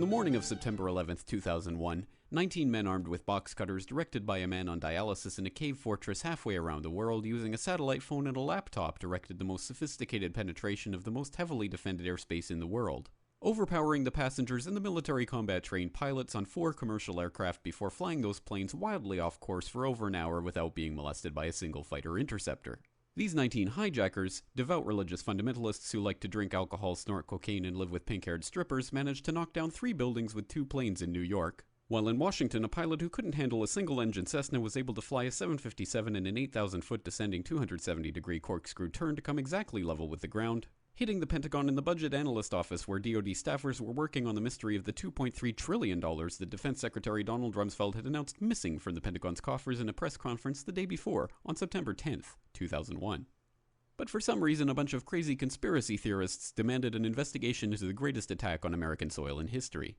The morning of September 11th, 2001, 19 men armed with box cutters directed by a man on dialysis in a cave fortress halfway around the world using a satellite phone and a laptop directed the most sophisticated penetration of the most heavily defended airspace in the world, overpowering the passengers and the military combat-trained pilots on 4 commercial aircraft before flying those planes wildly off course for over an hour without being molested by a single fighter interceptor. These 19 hijackers, devout religious fundamentalists who like to drink alcohol, snort cocaine, and live with pink-haired strippers, managed to knock down 3 buildings with 2 planes in New York, while in Washington, a pilot who couldn't handle a single-engine Cessna was able to fly a 757 in an 8,000-foot descending 270-degree corkscrew turn to come exactly level with the ground, hitting the Pentagon in the budget analyst office where DoD staffers were working on the mystery of the $2.3 trillion that Defense Secretary Donald Rumsfeld had announced missing from the Pentagon's coffers in a press conference the day before, on September 10th, 2001. But for some reason, a bunch of crazy conspiracy theorists demanded an investigation into the greatest attack on American soil in history.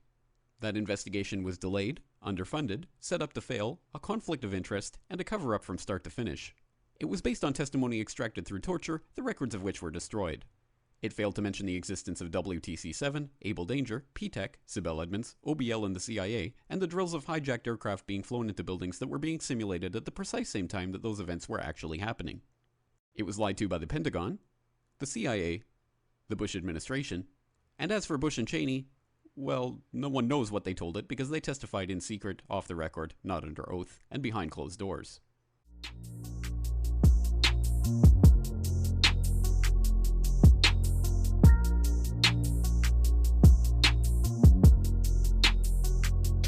That investigation was delayed, underfunded, set up to fail, a conflict of interest, and a cover-up from start to finish. It was based on testimony extracted through torture, the records of which were destroyed. It failed to mention the existence of WTC-7, Able Danger, P-TECH, Sibel Edmonds, OBL and the CIA, and the drills of hijacked aircraft being flown into buildings that were being simulated at the precise same time that those events were actually happening. It was lied to by the Pentagon, the CIA, the Bush administration, and as for Bush and Cheney, well, no one knows what they told it because they testified in secret, off the record, not under oath, and behind closed doors.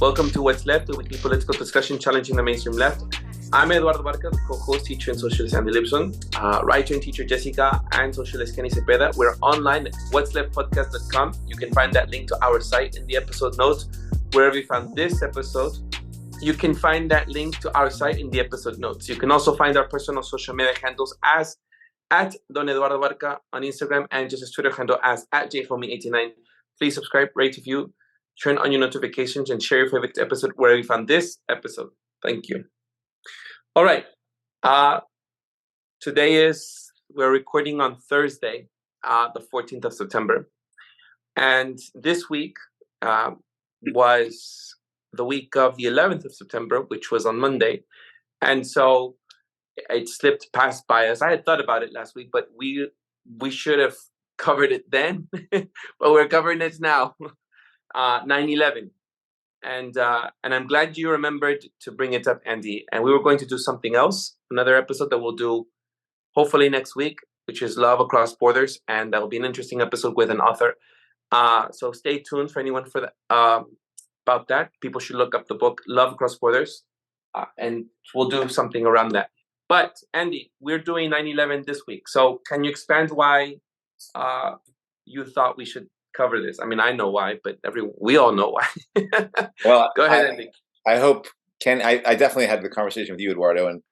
Welcome to What's Left, a weekly political discussion challenging the mainstream left. I'm Eduardo Barca, the co-host, teacher, and socialist Andy Lipson, writer and teacher Jessica, and socialist Kenny Cepeda. We're online at what'sleftpodcast.com. You can find that link to our site in the episode notes. Wherever you found this episode, you can find that link to our site in the episode notes. You can also find our personal social media handles as at Don Eduardo Barca on Instagram and just his Twitter handle as at jhomie89. Please subscribe, rate, review, turn on your notifications, and share your favorite episode wherever you found this episode. Thank you. All right. We're recording on Thursday, the 14th of September. And this week was the week of the 11th of September, which was on Monday. And so it slipped past by us. I had thought about it last week, but we should have covered it then, but we're covering it now. 9/11, and I'm glad you remembered to bring it up, Andy. And we were going to do something else, another episode that we'll do hopefully next week, which is Love Across Borders, and that will be an interesting episode with an author. So stay tuned for anyone for that about that. People should look up the book Love Across Borders, and we'll do something around that. But Andy, we're doing 9/11 this week, so can you expand why you thought we should cover this? I mean, I know why, but we all know why. Well, go ahead, Andy. I hope I definitely had the conversation with you, Eduardo, and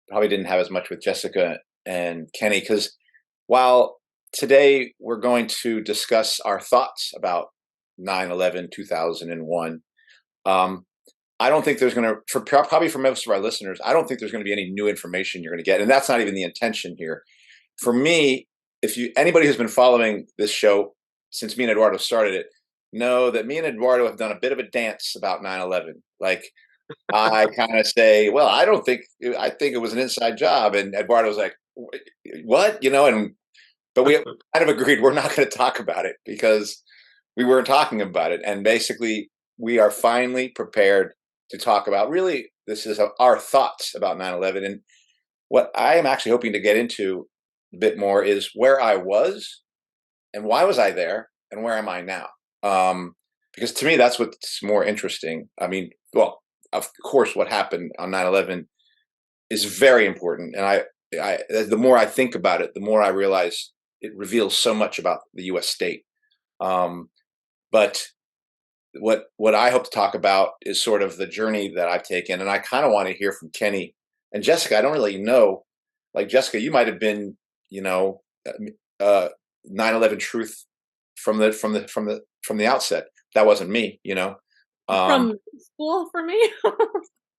probably didn't have as much with Jessica and Kenny, because while today we're going to discuss our thoughts about 9/11, 2001, I don't think there's going to, probably for most of our listeners, I don't think there's going to be any new information you're going to get, and that's not even the intention here. For me, anybody who's been following this show since me and Eduardo started it, know that me and Eduardo have done a bit of a dance about 9/11. Like, I kind of say, well, I think it was an inside job. And Eduardo's like, what? But we kind of agreed we're not going to talk about it because we weren't talking about it. And basically, we are finally prepared to talk about, really, this is our thoughts about 9/11. And what I am actually hoping to get into a bit more is where I was, and why was I there, and where am I now? Because to me, that's what's more interesting. I mean, well, of course, what happened on 9/11 is very important. And the more I think about it, the more I realize it reveals so much about the U.S. state. But what I hope to talk about is sort of the journey that I've taken. And I kind of want to hear from Kenny and Jessica. I don't really know. Like, Jessica, you might have been, 9/11 truth from the outset. That wasn't me, From school for me?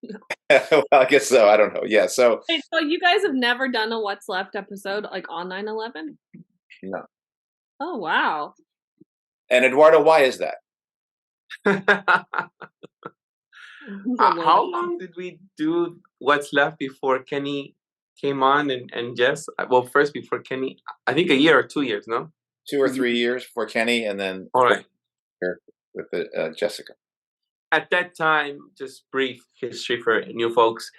No. Well, I guess so. I don't know. Yeah. So you guys have never done a What's Left episode like on 9/11? No. Oh, wow. And Eduardo, why is that? How long did we do What's Left before Kenny came on and Jess? Well, first before Kenny, I think a year or 2 years, no? 2 or 3 years for Kenny, and then All right. here with Jessica. At that time, just brief history for new folks.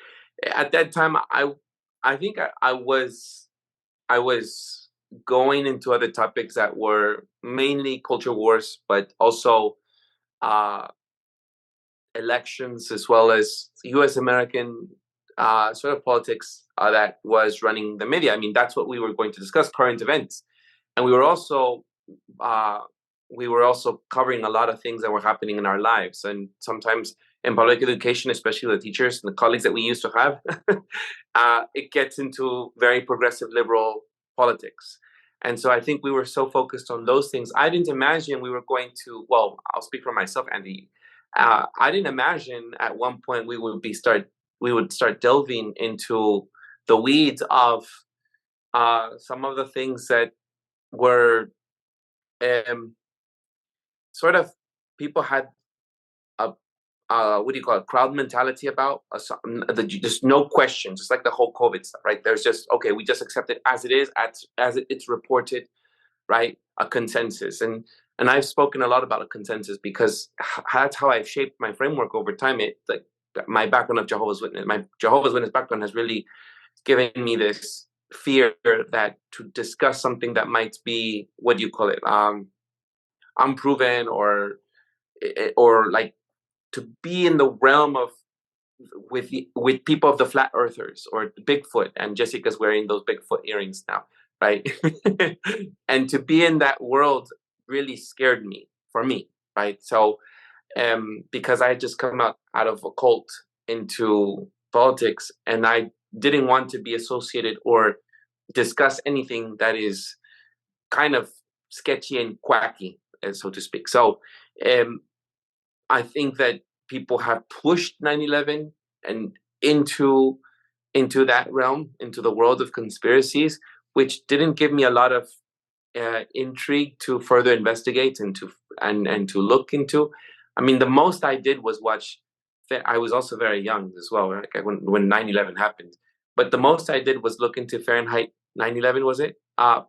At that time, I think I was going into other topics that were mainly culture wars, but also elections, as well as U.S. American sort of politics that was running the media. I mean, that's what we were going to discuss, current events, and we were also covering a lot of things that were happening in our lives, and sometimes in public education, especially the teachers and the colleagues that we used to have, it gets into very progressive liberal politics. And so I think we were so focused on those things. I didn't imagine we were going to, well, I'll speak for myself, Andy. I didn't imagine at one point we would start delving into the weeds of some of the things that were sort of, people had a what do you call it, crowd mentality about just no question, just like the whole COVID stuff, right? There's just, okay, we just accept it as it is, as it's reported, right? A consensus. And I've spoken a lot about a consensus because that's how I've shaped my framework over time. It, like, my background of my Jehovah's Witness background has really given me this fear that to discuss something that might be, what do you call it, unproven, or like to be in the realm of with people of the flat earthers or Bigfoot, and Jessica's wearing those Bigfoot earrings now, right? And to be in that world really scared me, for me, right? So because I had just come out of a cult into politics, and I didn't want to be associated or discuss anything that is kind of sketchy and quacky, so to speak. So I think that people have pushed 9/11 and into that realm, into the world of conspiracies, which didn't give me a lot of intrigue to further investigate and to look into. I mean, the most I did was watch. I was also very young as well, right? When 9/11 happened. But the most I did was look into Fahrenheit 9/11. Was it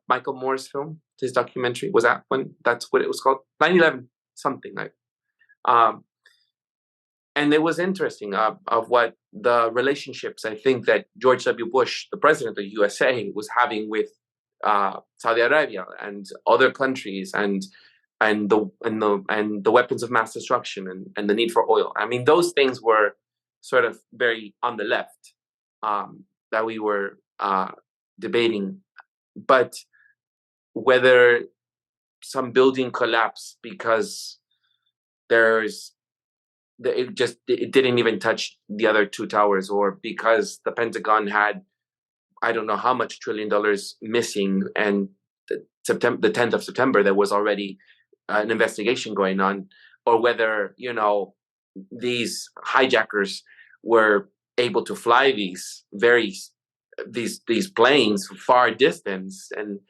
Michael Moore's film, his documentary? Was that when? That's what it was called, 9/11 something like. And it was interesting of what the relationships, I think, that George W. Bush, the president of the USA, was having with Saudi Arabia and other countries, and the weapons of mass destruction, and the need for oil. I mean, those things were sort of very on the left, that we were debating. But whether some building collapsed because it didn't even touch the other two towers, or because the Pentagon had, I don't know how much $1 trillion missing, and the 10th of September, there was already an investigation going on, or whether, these hijackers were able to fly these planes far distance, and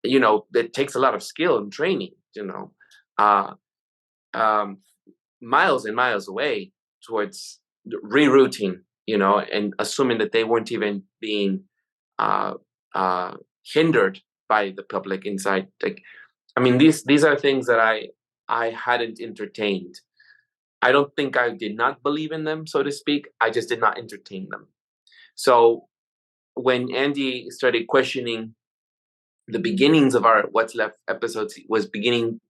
it takes a lot of skill and training, miles and miles away, towards rerouting, and assuming that they weren't even being hindered by the public inside. Like, I mean, these are things that I hadn't entertained. I don't think I did not believe in them, so to speak. I just did not entertain them. So when Andy started questioning the beginnings of our What's Left episodes, was beginning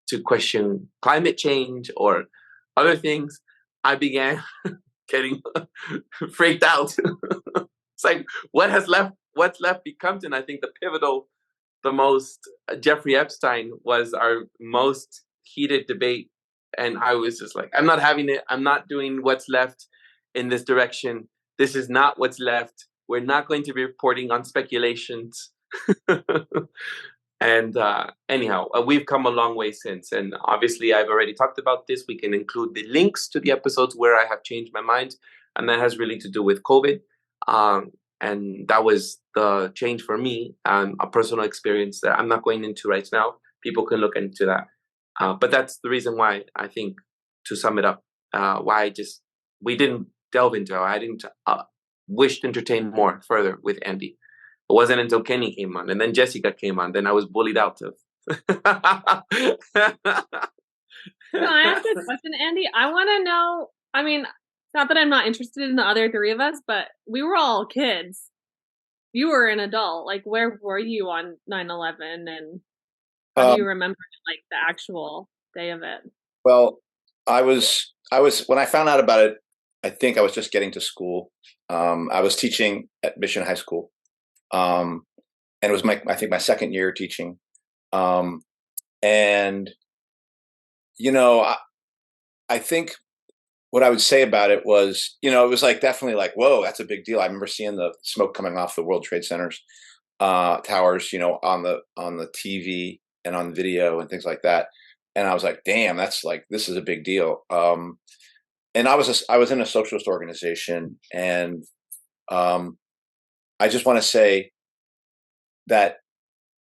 to question climate change or other things, I began getting freaked out. It's like, what's left become? And I think the most, Jeffrey Epstein was our most heated debate. And I was just like, I'm not having it. I'm not doing What's Left in this direction. This is not What's Left. We're not going to be reporting on speculations. And anyhow, we've come a long way since. And obviously, I've already talked about this. We can include the links to the episodes where I have changed my mind. And that has really to do with COVID. And that was the change for me, a personal experience that I'm not going into right now. People can look into that. But that's the reason why I think to sum it up, why we didn't delve into it. I didn't wish to entertain more further with Andy. It wasn't until Kenny came on, and then Jessica came on. Then I was bullied out of. Can I ask a question, Andy? I want to know. I mean, it's not that I'm not interested in the other three of us, but we were all kids. You were an adult. Like, where were you on 9/11, and how do you remember like the actual day of it? Well, I was when I found out about it, I think I was just getting to school. I was teaching at Mission High School, and it was I think my second year teaching. And you know, I think what I would say about it was, you know, it was like definitely like, whoa, that's a big deal. I remember seeing the smoke coming off the World Trade Centers towers, you know, on the TV and on video and things like that. And I was like, damn, that's like, this is a big deal. And I was in a socialist organization, and I just want to say that,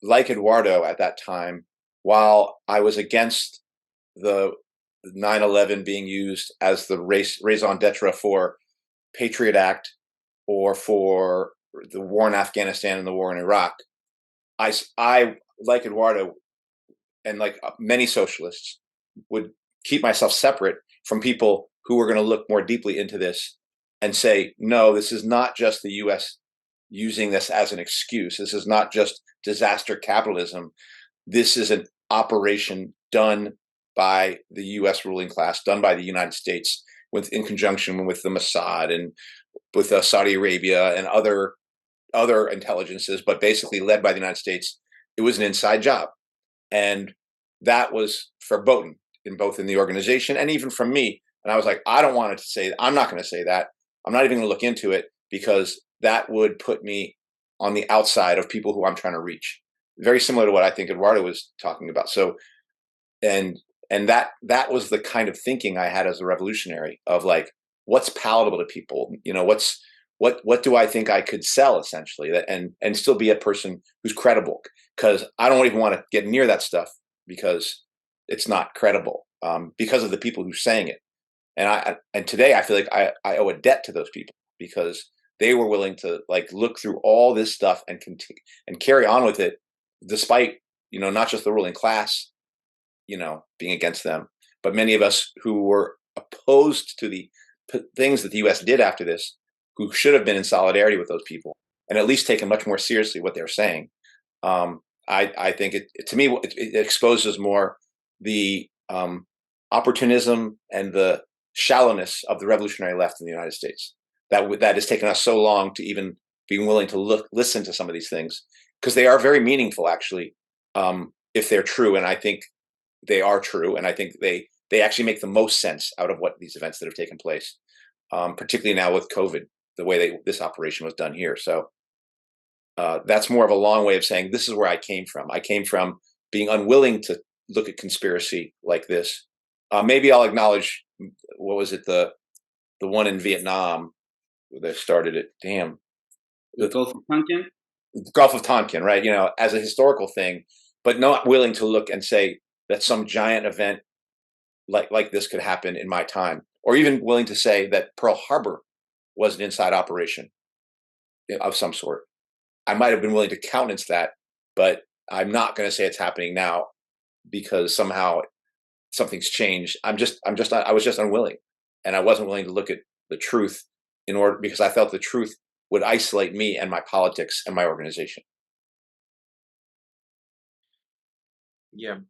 like Eduardo at that time, while I was against the 9/11 being used as the raison d'etre for Patriot Act or for the war in Afghanistan and the war in Iraq, I like Eduardo and like many socialists would keep myself separate from people who were going to look more deeply into this and say, no, this is not just the U.S. using this as an excuse. This is not just disaster capitalism. This is an operation done by the U.S. ruling class, done by the United States, in conjunction with the Mossad and with Saudi Arabia and other intelligences, but basically led by the United States. It was an inside job, and that was verboten both in the organization and even from me. And I was like, I don't want it to say. I'm not going to say that. I'm not even going to look into it, because that would put me on the outside of people who I'm trying to reach. Very similar to what I think Eduardo was talking about. So, and that was the kind of thinking I had as a revolutionary, of like, what's palatable to people, you know, what do I think I could sell, essentially, and still be a person who's credible, because I don't even want to get near that stuff because it's not credible, because of the people who sang it. And today I feel like I owe a debt to those people, because they were willing to like look through all this stuff and continue and carry on with it, despite, you know, not just the ruling class, you know, being against them, but many of us who were opposed to the things that the U.S. did after this, who should have been in solidarity with those people and at least taken much more seriously what they're saying. I think to me, it exposes more the opportunism and the shallowness of the revolutionary left in the United States. That has taken us so long to even be willing to listen to some of these things, because they are very meaningful, actually, if they're true. And I think they are true. And I think they actually make the most sense out of what these events that have taken place, particularly now with COVID, the way this operation was done here. So that's more of a long way of saying this is where I came from. I came from being unwilling to look at conspiracy like this. Maybe I'll acknowledge, what was it, the one in Vietnam where they started it? Damn, the Gulf of Tonkin. The Gulf of Tonkin, right? You know, as a historical thing, but not willing to look and say that some giant event like this could happen in my time, or even willing to say that Pearl Harbor was an inside operation of some sort. I might have been willing to countenance that, but I'm not going to say it's happening now because somehow something's changed. I was just unwilling, and I wasn't willing to look at the truth because I felt the truth would isolate me and my politics and my organization. Yeah.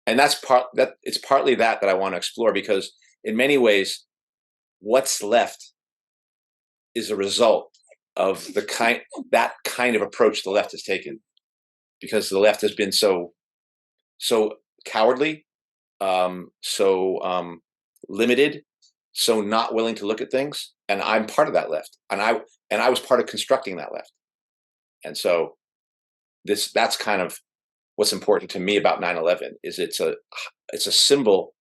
And it's partly that I want to explore, because in many ways, what's left is a result of that kind of approach the left has taken, because the left has been so cowardly, so limited, so not willing to look at things. And I'm part of that left, and I was part of constructing that left. And so that's kind of what's important to me about 9/11 is it's a symbol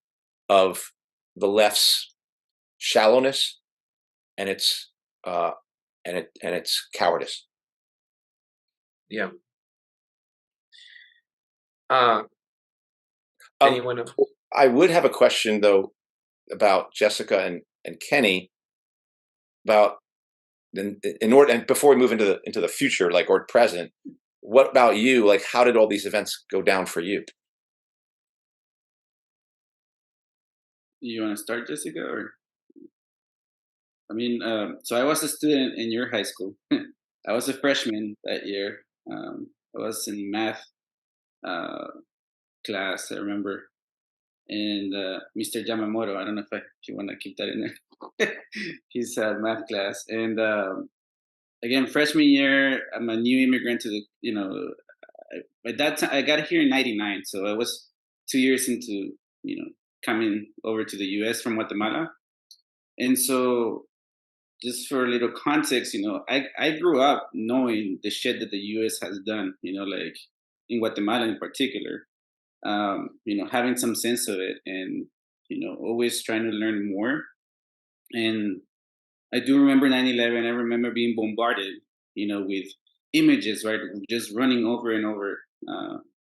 of the left's shallowness and its cowardice. Yeah. Anyone else? I would have a question though about Jessica and Kenny about in order, and before we move into the future, like, or present, what about you? Like, how did all these events go down for you? You want to start, Jessica? Or I mean, so I was a student in your high school. I was a freshman that year. I was in math class, I remember, and Mr. Yamamoto. I don't know if you want to keep that in there. He's math class, and again, freshman year, I'm a new immigrant to the. At that time, I got here in '99, so I was 2 years into coming over to the U.S. from Guatemala, and so just for a little context, I grew up knowing the shit that the U.S. has done, like in Guatemala in particular, having some sense of it, and always trying to learn more. And I do remember 9/11. I remember being bombarded, with images, right, just running over and over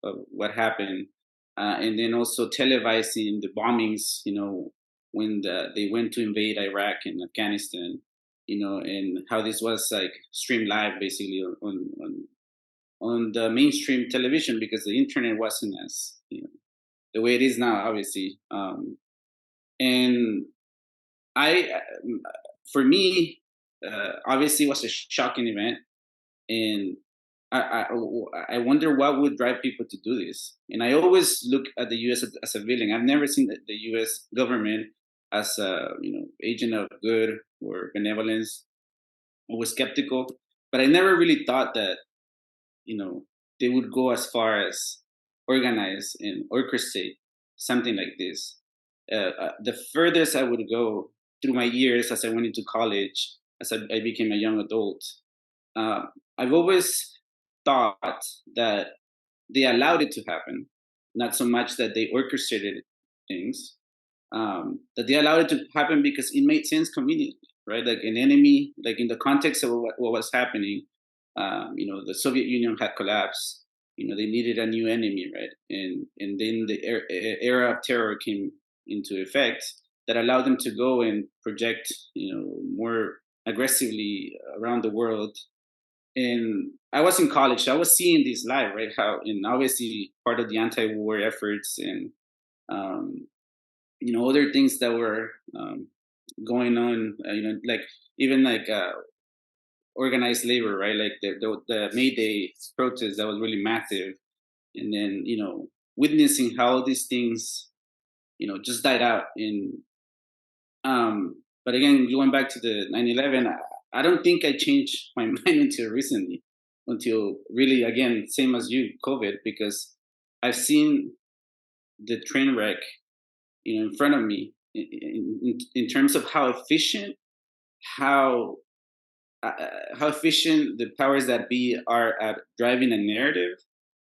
of what happened, and then also televising the bombings, when they went to invade Iraq and Afghanistan, and how this was like streamed live basically on the mainstream television, because the internet wasn't as the way it is now, obviously. And for me, obviously, it was a shocking event, and I wonder what would drive people to do this. And I always look at the U.S. as a villain. I've never seen the U.S. government as a agent of good or benevolence. I was skeptical, but I never really thought that they would go as far as organize and orchestrate something like this. The furthest I would go through my years as I went into college, as I became a young adult, I've always thought that they allowed it to happen, not so much that they orchestrated things, that they allowed it to happen because it made sense conveniently, right? Like an enemy, like in the context of what was happening, the Soviet Union had collapsed. They needed a new enemy, right? And then the era of terror came into effect that allowed them to go and project, more aggressively around the world. And I was in college, so I was seeing this live, right? How, and obviously part of the anti-war efforts and, other things that were going on, like even like organized labor, right? Like the May Day protest that was really massive, and then witnessing how these things, just died out. And but again, going back to the 9/11, I don't think I changed my mind until recently, until really, again, same as you, COVID, because I've seen the train wreck, in front of me in terms of how efficient, how efficient the powers that be are at driving a narrative,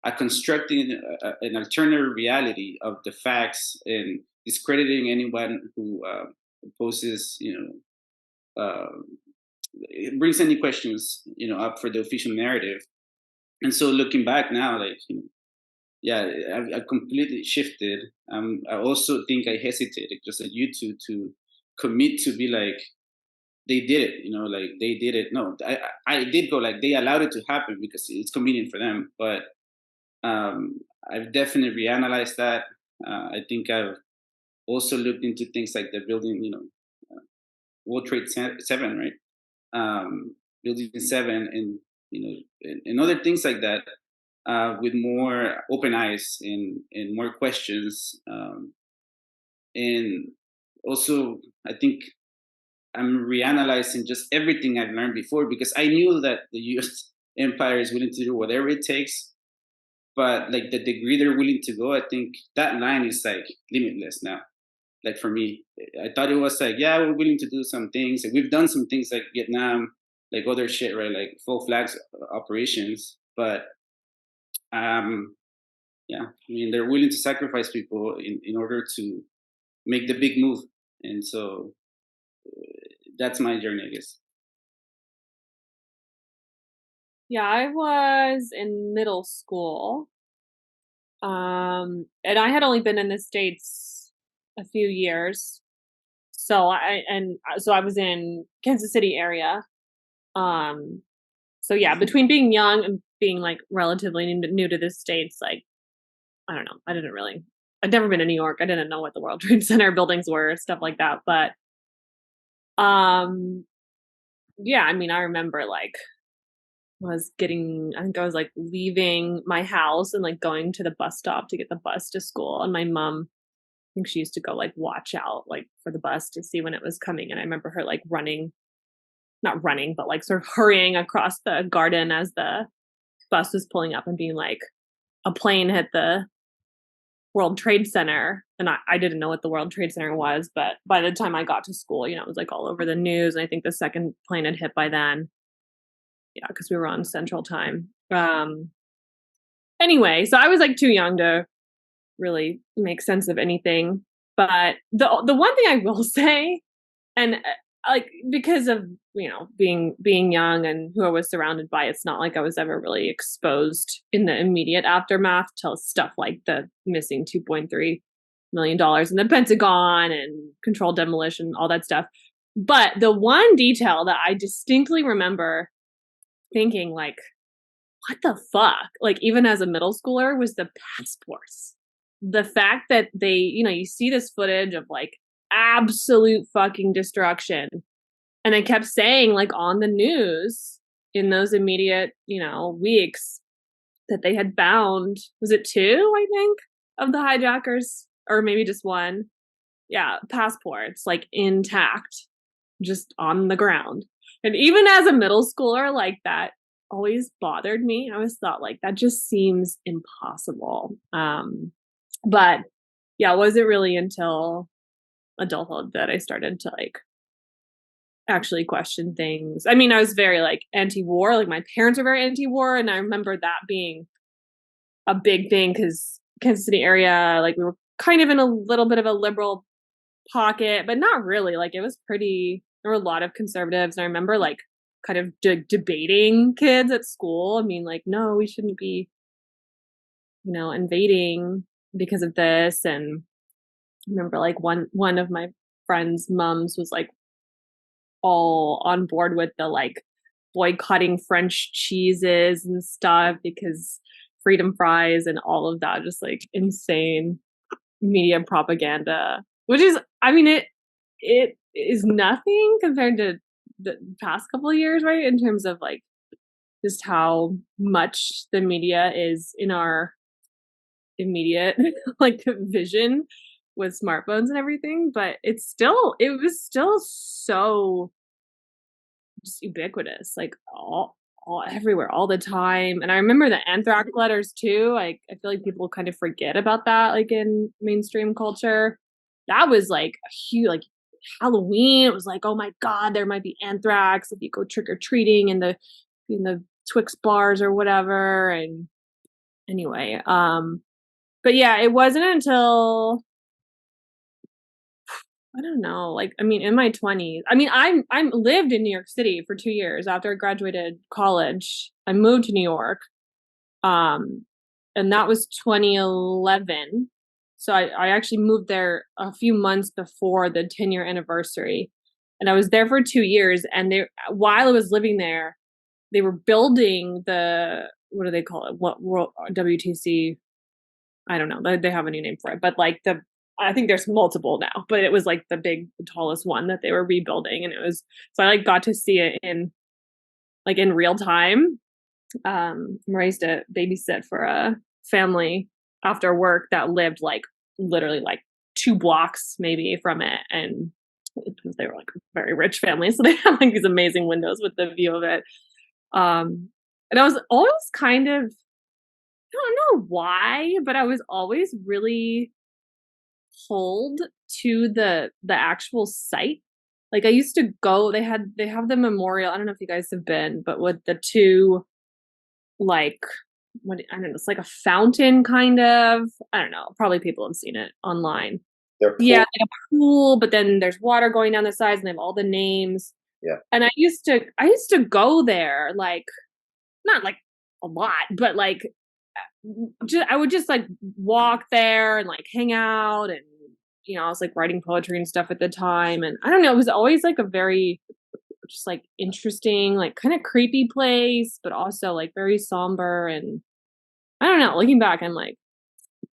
at constructing an alternative reality of the facts, and discrediting anyone who opposes, it brings any questions, up for the official narrative. And so looking back now, like, yeah, I've completely shifted. I also think I hesitated, just like you two, to commit to be like, they did it, like they did it. No, I did go like, they allowed it to happen because it's convenient for them. But I've definitely reanalyzed that. I think I've also looked into things like the building, World Trade 7, right? Building 7, and and other things like that, with more open eyes and more questions. And also, I think I'm reanalyzing just everything I've learned before, because I knew that the U.S. empire is willing to do whatever it takes, but like the degree they're willing to go, I think that line is like limitless now. Like for me, I thought it was like, yeah, we're willing to do some things. Like, we've done some things like Vietnam, like other shit, right? Like full flags operations, but yeah, I mean, they're willing to sacrifice people in order to make the big move. And so that's my journey, I guess. Yeah, I was in middle school. And I had only been in the States a few years. So I was in Kansas City area. So yeah, between being young and being like relatively new to the States, like, I don't know. I'd never been to New York. I didn't know what the World Trade Center buildings were, stuff like that. But, yeah, I mean, I remember like I think I was like leaving my house and like going to the bus stop to get the bus to school. And my mom, I think she used to go like watch out like for the bus to see when it was coming. And I remember her like not running, but like sort of hurrying across the garden as the bus was pulling up and being like, a plane hit the World Trade Center. And I didn't know what the World Trade Center was, but by the time I got to school, it was like all over the news. And I think the second plane had hit by then. Yeah, because we were on Central Time. Anyway, so I was like too young to really make sense of anything. But the one thing I will say, and like because of being young and who I was surrounded by, it's not like I was ever really exposed in the immediate aftermath to stuff like the missing $2.3 million in the Pentagon and controlled demolition, all that stuff. But the one detail that I distinctly remember thinking like, what the fuck? Like even as a middle schooler was the passports. The fact that they, you see this footage of like absolute fucking destruction. And I kept saying like on the news in those immediate, weeks that they had bound, was it 2, I think, of the hijackers or maybe just 1? Yeah, passports like intact, just on the ground. And even as a middle schooler, like that always bothered me. I always thought like that just seems impossible. But yeah, it wasn't really until adulthood that I started to like actually question things. I mean, I was very like anti-war, like my parents were very anti-war, and I remember that being a big thing because Kansas City area, like we were kind of in a little bit of a liberal pocket, but not really. Like it was pretty, there were a lot of conservatives, and I remember like kind of debating kids at school. I mean, like, no, we shouldn't be, invading because of this. And I remember like one of my friends' moms was like all on board with the like boycotting French cheeses and stuff because freedom fries and all of that, just like insane media propaganda, which is, I mean, it is nothing compared to the past couple of years, right? In terms of like just how much the media is in our immediate like vision with smartphones and everything, but it was still so just ubiquitous, like all everywhere, all the time. And I remember the anthrax letters too. I feel like people kind of forget about that, like in mainstream culture. That was like a huge, like Halloween. It was like, oh my God, there might be anthrax if you go trick or treating in the Twix bars or whatever. And anyway, but yeah, it wasn't until I don't know, like, I mean, in my 20s, I mean, I'm lived in New York City for 2 years after I graduated college. I moved to New York. And that was 2011. So I actually moved there a few months before the 10-year anniversary. And I was there for 2 years. And while I was living there, they were building what do they call it? What WTC? I don't know. They have a new name for it, but like I think there's multiple now, but it was like the tallest one that they were rebuilding. And so I like got to see it in real time. I used to babysit for a family after work that lived like literally like 2 blocks maybe from it. And they were like a very rich family. So they had like these amazing windows with the view of it. And I was always kind of, I don't know why, but I was always really pulled to the actual site. Like I used to go, they have the memorial. I don't know if you guys have been, but with the 2 like I don't know, it's like a fountain kind of. I don't know. Probably people have seen it online. Yeah, like a pool, but then there's water going down the sides, and they have all the names. Yeah. And I used to go there, like not like a lot, but like I would just like walk there and like hang out, and I was like writing poetry and stuff at the time, and I don't know, it was always like a very just like interesting, like kind of creepy place, but also like very somber. And I don't know, looking back, I'm like,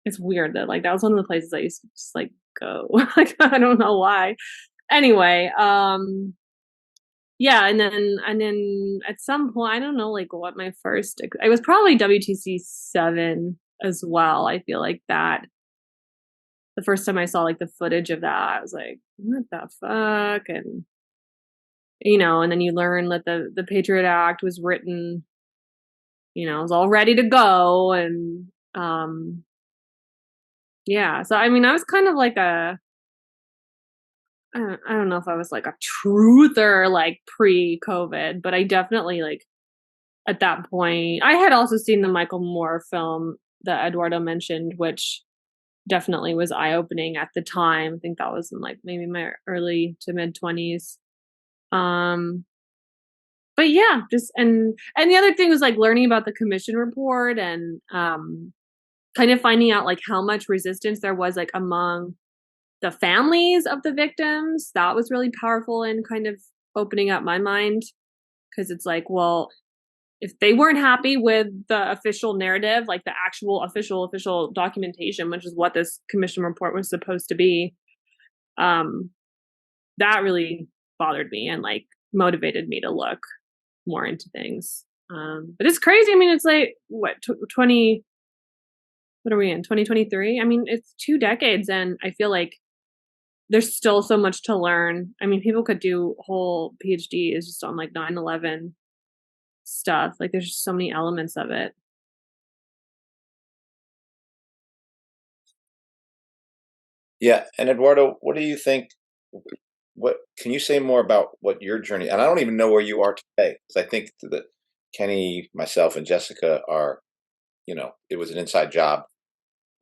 it's weird that like that was one of the places I used to just like go. Like I don't know why. Anyway, yeah, and then at some point, I don't know like what my first, it was probably WTC 7 as well. I feel like that the first time I saw like the footage of that, I was like, what the fuck? And and then you learn that the Patriot Act was written, it was all ready to go. And yeah, so I mean, I was kind of like I don't know if I was like a truther like pre-COVID, but I definitely like at that point, I had also seen the Michael Moore film that Eduardo mentioned, which definitely was eye-opening at the time. I think that was in like maybe my early to mid 20s. But yeah, just and the other thing was like learning about the commission report, and kind of finding out like how much resistance there was like among the families of the victims. That was really powerful in kind of opening up my mind, because it's like, well, if they weren't happy with the official narrative, like the actual official documentation, which is what this commission report was supposed to be, that really bothered me and like motivated me to look more into things. But it's crazy. I mean, it's like what are we in 2023? I mean, it's 2 decades, and I feel like there's still so much to learn. I mean, people could do whole PhDs just on like 9/11 stuff. Like there's just so many elements of it. Yeah, and Eduardo, what do you think? What can you say more about what your journey? And I don't even know where you are today, because I think that Kenny, myself, and Jessica are, it was an inside job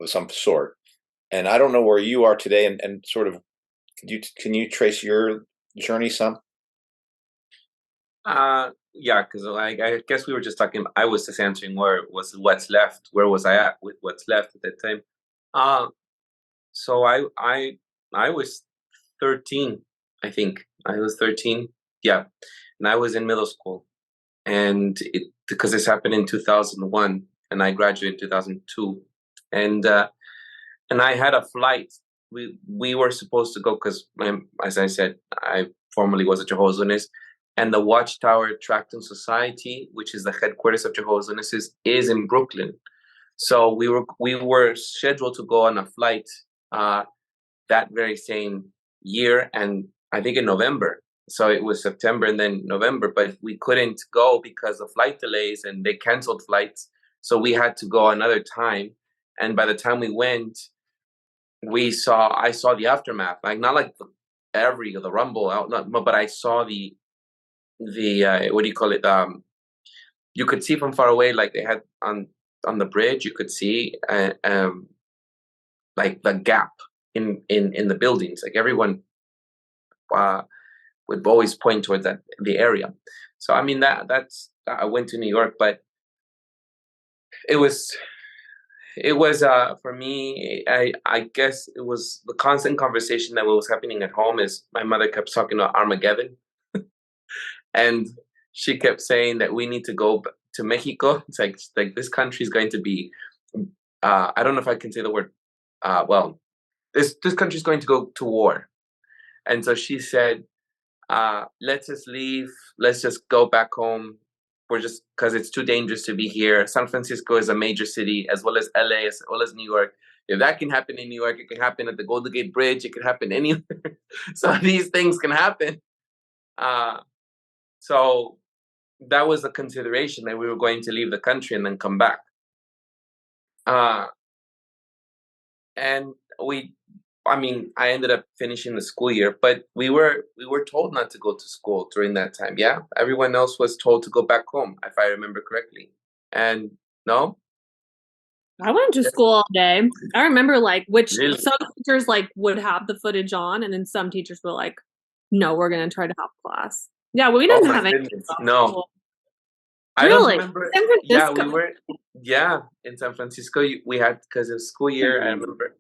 of some sort, and I don't know where you are today. And sort of, can you trace your journey some? Yeah, because like I guess we were just talking. I was just answering where was what's left. Where was I at with what's left at that time? So I was 13. I think I was 13. Yeah, and I was in middle school, and because this happened in 2001, and I graduated in 2002, and I had a flight. We were supposed to go because, as I said, I formerly was a Jehovah's Witness, and the Watchtower Tracton Society, which is the headquarters of Jehovah's Witnesses, is in Brooklyn. So we were scheduled to go on a flight that very same year, and I think in November. So it was September and then November, but we couldn't go because of flight delays, and they canceled flights. So we had to go another time. And by the time we went, I saw the aftermath, like not like the rumble out, but I saw the what do you call it? You could see from far away, like they had on the bridge, you could see like the gap in the buildings. Like everyone would always point toward the area. So I mean that's I went to New York, but it was for me, I guess it was the constant conversation that was happening at home. Is my mother kept talking about Armageddon, and she kept saying that we need to go to Mexico. It's like this country is going to be I don't know if I can say the word well, this country is going to go to war. And so she said, let's just leave, let's just go back home. We're just, because it's too dangerous to be here. San Francisco is a major city, as well as LA, as well as New York. If that can happen in New York, it can happen at the Golden Gate Bridge. It can happen anywhere. So these things can happen. So that was a consideration, that we were going to leave the country and then come back. And I ended up finishing the school year, but we were told not to go to school during that time. Yeah, everyone else was told to go back home, if I remember correctly. And no, I went to school all day. I remember like Really? some teachers like would have the footage on, and then some teachers were like, "No, we're gonna try to have class." Yeah, we didn't have any. No. I don't Really? remember. San Yeah, Francisco? we were. Yeah, in San Francisco, we had because it was school year. I remember.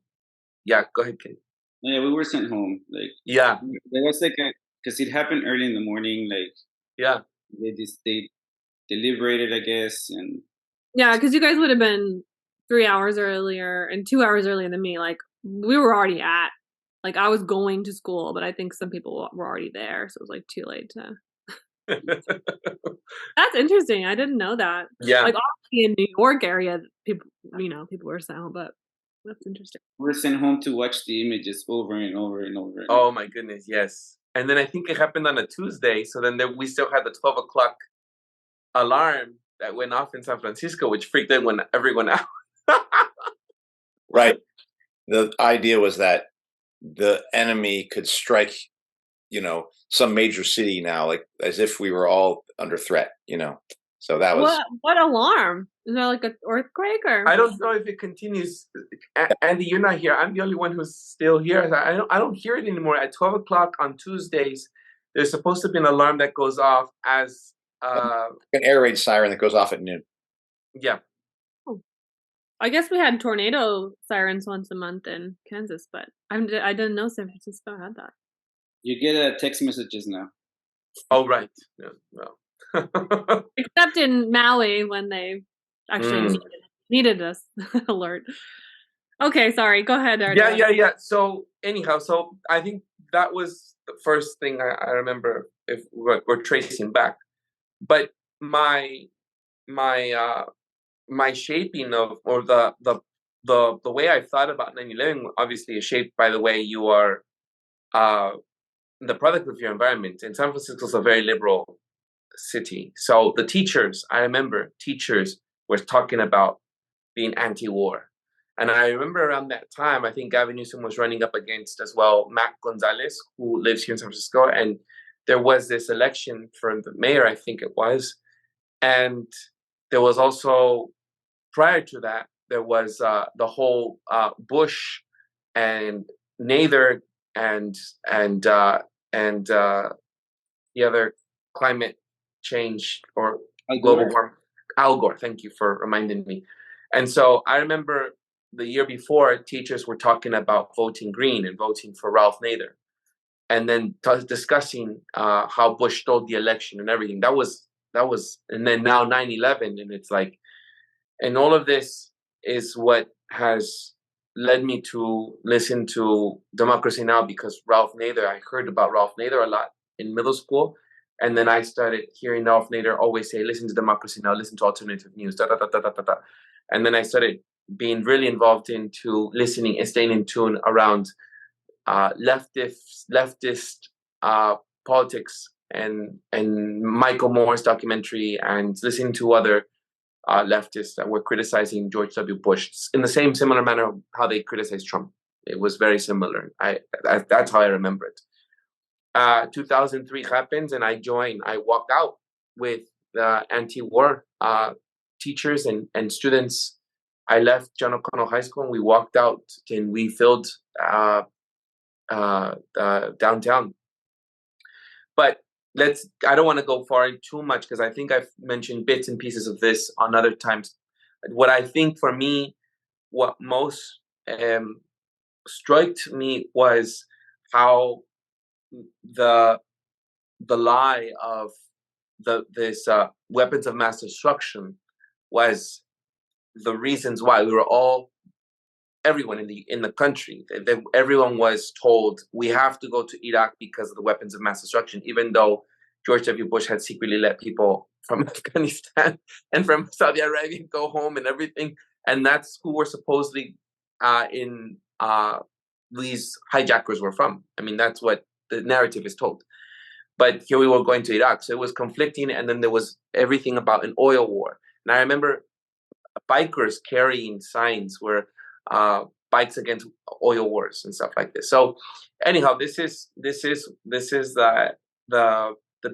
Yeah, go ahead, Ken. Yeah, we were sent home. Like, Yeah, there was like because it happened early in the morning. Like, yeah. they deliberated, I guess, and Yeah, because you guys would have been 3 hours earlier and 2 hours earlier than me. Like we were already at, like I was going to school, but I think some people were already there, so it was like too late to. That's interesting. I didn't know that. Yeah. Like obviously in New York area, people, people were sent home, but that's interesting. we were sent home to watch the images over and over and over. And Oh my goodness, yes. And then I think it happened on a Tuesday, so then we still had the 12 o'clock alarm that went off in San Francisco, which freaked everyone out. Right. The idea was that the enemy could strike, some major city now, like as if we were all under threat, So that was what alarm? Is there like an earthquake or? I don't know if it continues. Andy, you're not here. I'm the only one who's still here. I don't hear it anymore. At 12 o'clock on Tuesdays, there's supposed to be an alarm that goes off as an air raid siren that goes off at noon. Yeah. I guess we had tornado sirens once a month in Kansas, but I didn't know San Francisco had that. You get text messages now. Oh, right. Yeah, well. Except in Maui when they actually needed us alert. Okay, sorry. Go ahead. Yeah. So anyhow, I think that was the first thing I remember if we're tracing back. But my shaping of, or the way I thought about 9/11 obviously is shaped by the way you are the product of your environment. And San Francisco is a very liberal city. So the I remember teachers were talking about being anti-war. And I remember around that time, I think Gavin Newsom was running up against as well Matt Gonzalez, who lives here in San Francisco. And there was this election for the mayor, I think it was. And there was also, prior to that, there was the whole Bush and Nather and the other climate change or global warming. Al Gore, thank you for reminding me. And so I remember the year before, teachers were talking about voting green and voting for Ralph Nader, and then discussing how Bush stole the election and everything. That was, and then now 9/11, and it's like, and all of this is what has led me to listen to Democracy Now! Because Ralph Nader, I heard about Ralph Nader a lot in middle school. And then I started hearing Ralph Nader always say, listen to Democracy Now!, listen to alternative news, da, da, da, da, da, da, da. And then I started being really involved into listening and staying in tune around leftist politics and Michael Moore's documentary, and listening to other leftists that were criticizing George W. Bush in the similar manner of how they criticized Trump. It was very similar. That's how I remember it. 2003 happens, and I walked out with anti-war teachers and students. I left John O'Connell High School, and we walked out, and we filled downtown. But I don't want to go far too much, because I think I've mentioned bits and pieces of this on other times. What I think for me, what most struck me was how the lie of this weapons of mass destruction was the reasons why we were everyone in the country, everyone was told we have to go to Iraq because of the weapons of mass destruction, even though George W. Bush had secretly let people from Afghanistan and from Saudi Arabia go home and everything. And that's who were supposedly these hijackers were from. I mean, that's what the narrative is told. But here we were going to Iraq. So it was conflicting. And then there was everything about an oil war. And I remember bikers carrying signs where bikes against oil wars and stuff like this. So anyhow, this is the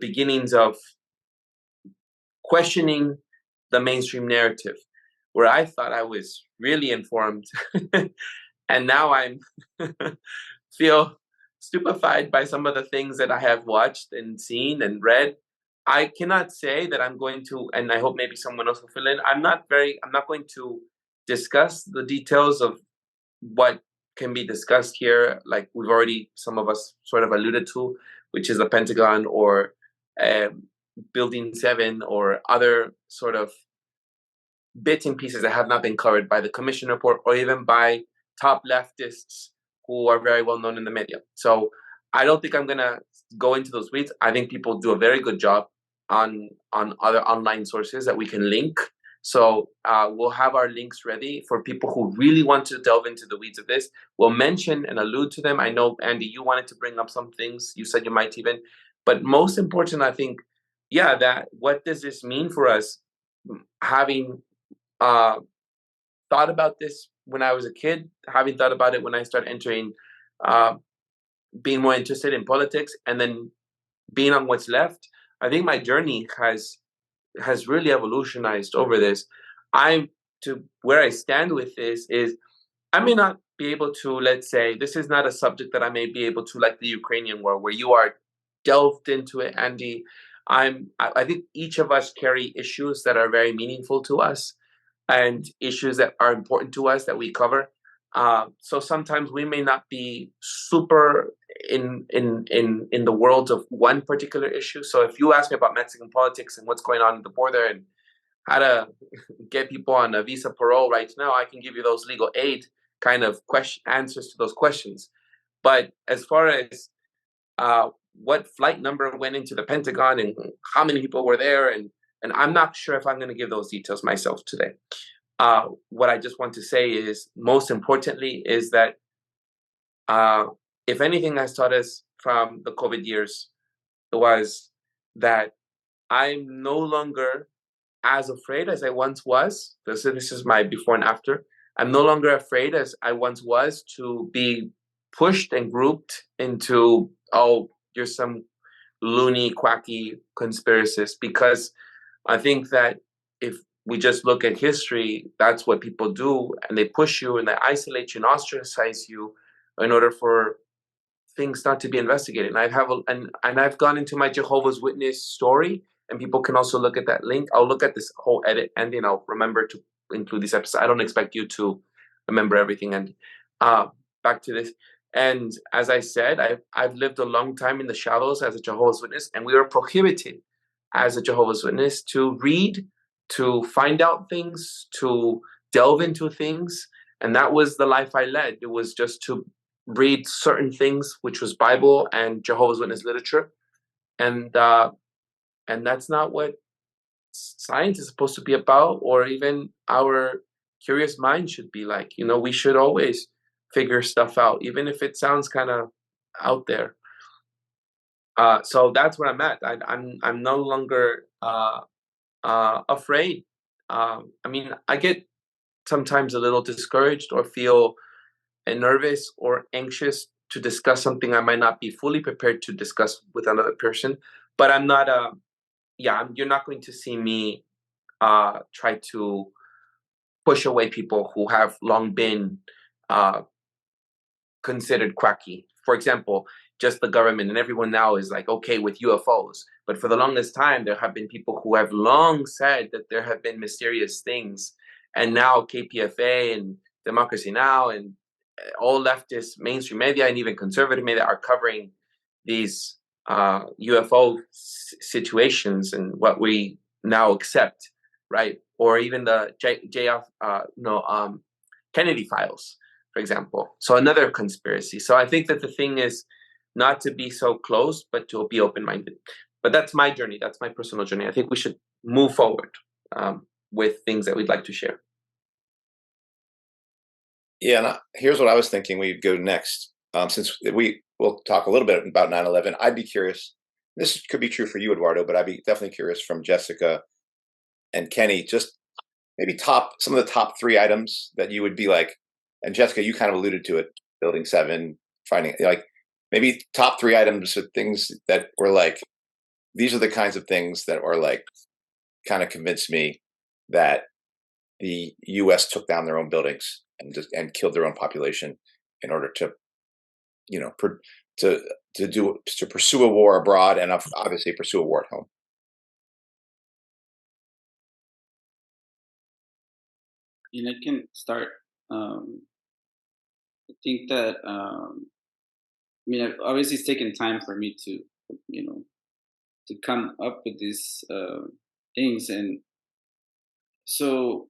beginnings of questioning the mainstream narrative, where I thought I was really informed, and now I'm feel stupefied by some of the things that I have watched and seen and read. I cannot say that I'm going to, and I hope maybe someone else will fill in. I'm not going to discuss the details of what can be discussed here, like we've already, some of us sort of alluded to, which is the Pentagon or Building 7 or other sort of bits and pieces that have not been covered by the Commission report or even by top leftists who are very well known in the media. So I don't think I'm going to go into those weeds. I think people do a very good job on other online sources that we can link. So we'll have our links ready for people who really want to delve into the weeds of this. We'll mention and allude to them. I know, Andy, you wanted to bring up some things. You said you might even. But most important, I think, yeah, that what does this mean for us having thought about this when I was a kid, having thought about it when I started entering, being more interested in politics, and then being on what's left. I think my journey has really evolutionized over this. To where I stand with this is I may not be able to, let's say, this is not a subject that I may be able to, like the Ukrainian war, where you are delved into it, Andy. I think each of us carry issues that are very meaningful to us and issues that are important to us that we cover. So sometimes we may not be super in the world of one particular issue. So if you ask me about Mexican politics and what's going on at the border and how to get people on a visa parole right now, I can give you those legal aid kind of answers to those questions. But as far as what flight number went into the Pentagon and how many people were there, and I'm not sure if I'm going to give those details myself today. What I just want to say is, most importantly, is that if anything has taught us from the COVID years was that I'm no longer as afraid as I once was. This is my before and after. I'm no longer afraid as I once was to be pushed and grouped into, oh, you're some loony, quacky conspiracist, because I think that if we just look at history, that's what people do, and they push you and they isolate you and ostracize you in order for things not to be investigated. And I've gone into my Jehovah's Witness story, and people can also look at that link. I'll look at this whole edit, Andy, and I'll remember to include this episode. I don't expect you to remember everything, Andy. Back to this. And as I said, I've lived a long time in the shadows as a Jehovah's Witness, and we are prohibited as a Jehovah's Witness to read, to find out things, to delve into things. And that was the life I led. It was just to read certain things, which was Bible and Jehovah's Witness literature. And that's not what science is supposed to be about, or even our curious mind should be like. You know, we should always figure stuff out, even if it sounds kind of out there. So that's where I'm at. I'm no longer afraid. I mean, I get sometimes a little discouraged or feel nervous or anxious to discuss something I might not be fully prepared to discuss with another person. But I'm not. You're not going to see me try to push away people who have long been considered quacky. For example, just the government and everyone now is like okay with UFOs. But for the longest time, there have been people who have long said that there have been mysterious things. And now KPFA and Democracy Now! And all leftist mainstream media and even conservative media are covering these UFO situations and what we now accept, right? Or even the Kennedy files, for example. So another conspiracy. So I think that the thing is not to be so close, but to be open-minded. But that's my journey. That's my personal journey. I think we should move forward with things that we'd like to share. Yeah, and here's what I was thinking we'd go next. Since we'll talk a little bit about 9/11, I'd be curious. This could be true for you, Eduardo, but I'd be definitely curious from Jessica and Kenny. Just maybe some of the top 3 items that you would be like. And Jessica, you kind of alluded to it. Building 7, finding like maybe top 3 items of things that were like. These are the kinds of things that are like kind of convinced me that the U.S. took down their own buildings and killed their own population in order to, you know, to pursue a war abroad and obviously pursue a war at home. I can start. I think that obviously it's taken time for me to to come up with these things, and so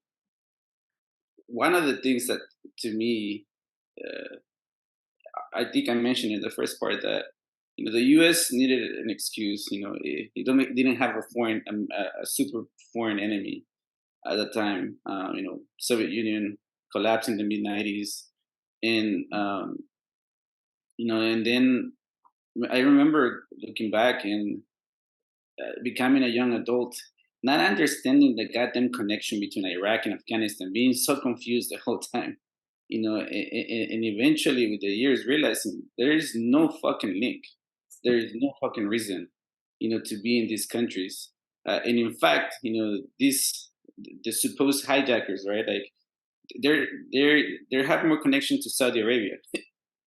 one of the things that to me, I think I mentioned in the first part that the U.S. needed an excuse. Didn't have a super foreign enemy at the time. Soviet Union collapsed in the mid '90s, and and then I remember looking back and becoming a young adult, not understanding the goddamn connection between Iraq and Afghanistan, being so confused the whole time, and eventually with the years realizing there is no fucking link, there is no fucking reason, to be in these countries, and in fact, the supposed hijackers, right? Like they have more connection to Saudi Arabia.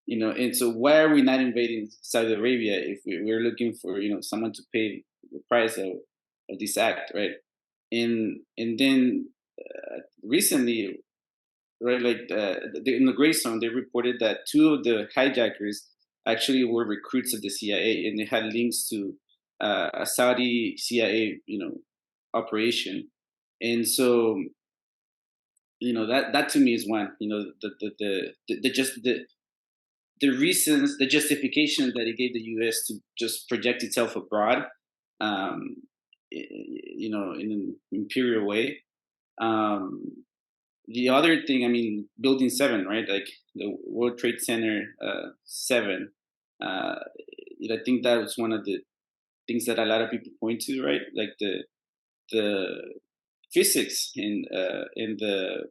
And so why are we not invading Saudi Arabia if we're looking for someone to pay the price of this act, right? And then recently, right, like in the Gray Zone, they reported that 2 of the hijackers actually were recruits of the CIA, and they had links to a Saudi CIA, operation, and so that to me is one, the reasons, the justification that it gave the U.S. to just project itself abroad, in an imperial way. The other thing, Building 7, right? Like the World Trade Center 7. I think that was one of the things that a lot of people point to, right? Like the physics and the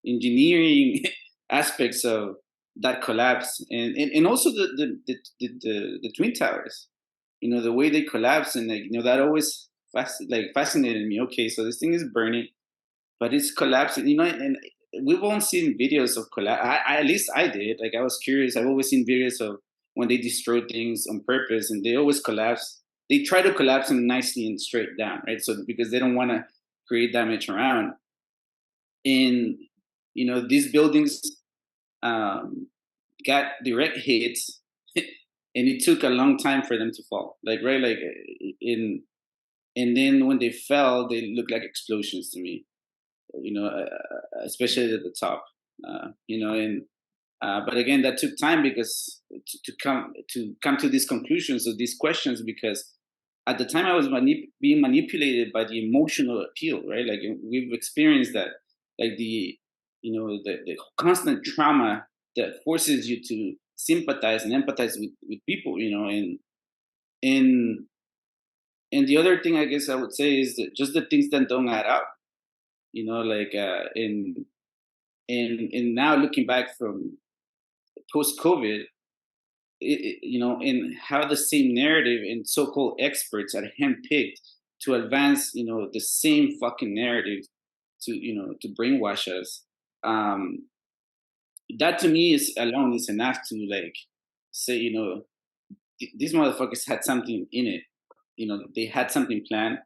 engineering aspects of that collapse, and also the Twin Towers, the way they collapse, and that always fascinated me. Okay, so this thing is burning, but it's collapsing, and we've all seen videos of collapse. At least I did. Like, I was curious. I've always seen videos of when they destroy things on purpose, and they always collapse. They try to collapse them nicely and straight down, right? So because they don't want to create damage around. And these buildings got direct hits, and it took a long time for them to fall. And then when they fell, they looked like explosions to me. Especially at the top. But again, that took time because to come to these conclusions of these questions, because at the time I was being manipulated by the emotional appeal, right? Like, we've experienced that, like the constant trauma that forces you to sympathize and empathize with people, and the other thing I guess I would say is that just the things that don't add up, and now looking back from post-COVID, and how the same narrative and so-called experts are handpicked to advance, the same fucking narrative to brainwash us. That to me is enough to say, these motherfuckers had something in it. They had something planned,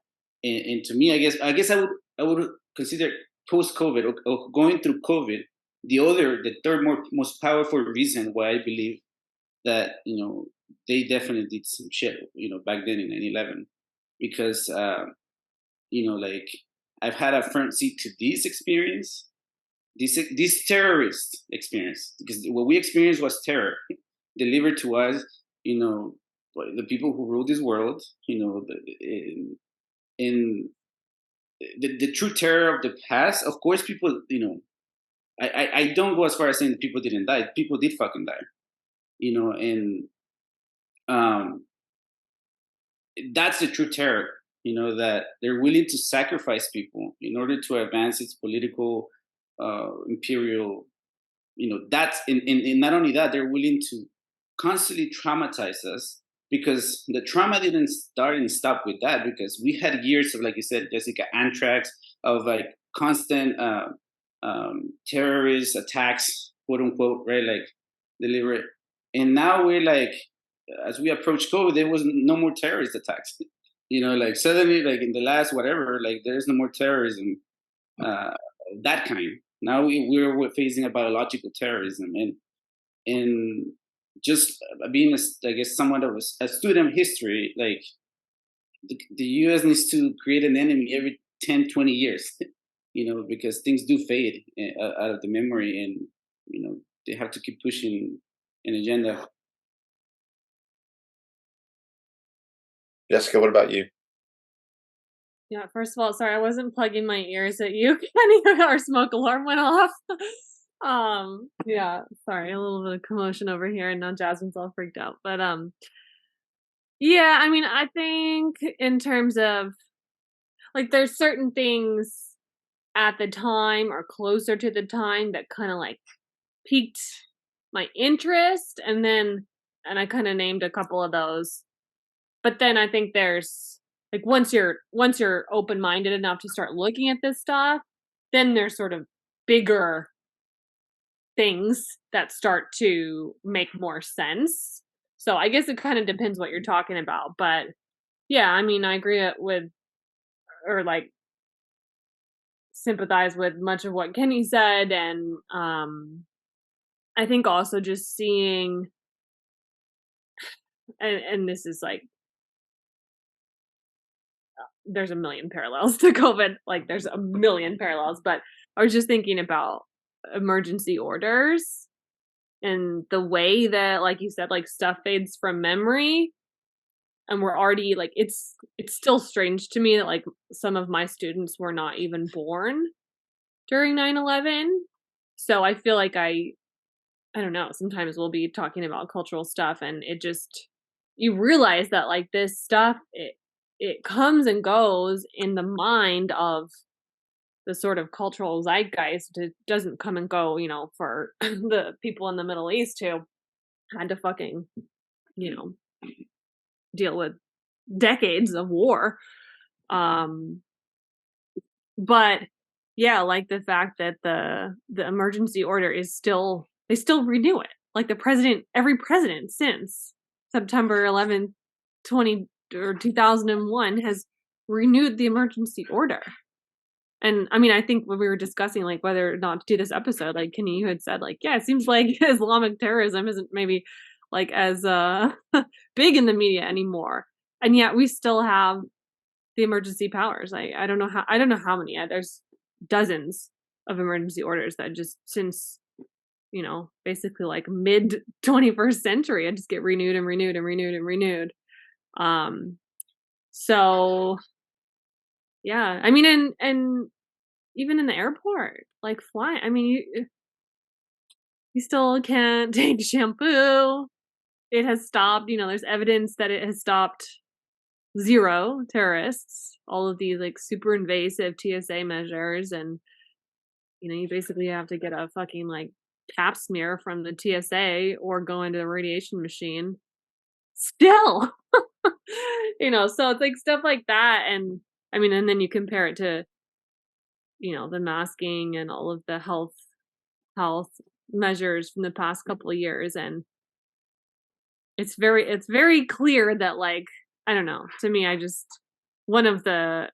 and to me, I guess I would consider post-COVID or going through COVID the third most powerful reason why I believe that they definitely did some shit back then in 9/11, because I've had a front seat to this experience, this terrorist experience, because what we experienced was terror delivered to us, the people who rule this world, in the true terror of the past. Of course, people, I don't go as far as saying that people didn't die. People did fucking die, and that's the true terror, that they're willing to sacrifice people in order to advance its political, imperial, that's, and not only that, they're willing to constantly traumatize us, because the trauma didn't start and stop with that, because we had years of, like you said, Jessica, anthrax, of constant terrorist attacks, quote unquote, right? Deliberate. And now we're as we approach COVID, there was no more terrorist attacks. Suddenly, in the last whatever, there's no more terrorism, that kind. Now we're facing a biological terrorism, and just being, I guess, somewhat of a student of history, like the U.S. needs to create an enemy every 10, 20 years, because things do fade out of the memory, and they have to keep pushing an agenda. Jessica, what about you? Yeah, first of all, sorry, I wasn't plugging my ears at you, Kenny. Our smoke alarm went off. Yeah, sorry, a little bit of commotion over here, and now Jasmine's all freaked out. But yeah, I mean, I think in terms of like, there's certain things at the time or closer to the time that kind of like piqued my interest, and I kind of named a couple of those. But then I think there's like once you're open-minded enough to start looking at this stuff, then there's sort of bigger things that start to make more sense. So I guess it kind of depends what you're talking about. But yeah, I mean, I agree with, or like sympathize with much of what Kenny said. And I think also just seeing, and this is like, there's a million parallels to COVID. Like there's a million parallels, but I was just thinking about emergency orders and the way that, like you said, like stuff fades from memory, and we're already like, it's still strange to me that like some of my students were not even born during 9/11. So I feel like I don't know, sometimes we'll be talking about cultural stuff and it just, you realize that like this stuff, it comes and goes in the mind of the sort of cultural zeitgeist. It doesn't come and go, for the people in the Middle East who had to fucking, deal with decades of war. But yeah, like the fact that the emergency order is still, they still renew it. Like every president since September 11th, 2001 has renewed the emergency order. And I mean, I think when we were discussing like whether or not to do this episode, like Kenny, you had said like, yeah, it seems like Islamic terrorism isn't maybe like as big in the media anymore. And yet we still have the emergency powers. I don't know how many. There's dozens of emergency orders that just since, basically like mid 21st century, I just get renewed and renewed and renewed and renewed. So yeah, I mean, and even in the airport, like flying, I mean, you still can't take shampoo. It has stopped, there's evidence that it has stopped zero terrorists, all of these like super invasive TSA measures. And, you basically have to get a fucking like pap smear from the TSA or go into the radiation machine still. So it's like stuff like that. And I mean, and then you compare it to, the masking and all of the health measures from the past couple of years. And it's very clear that like, I don't know, to me, one of the,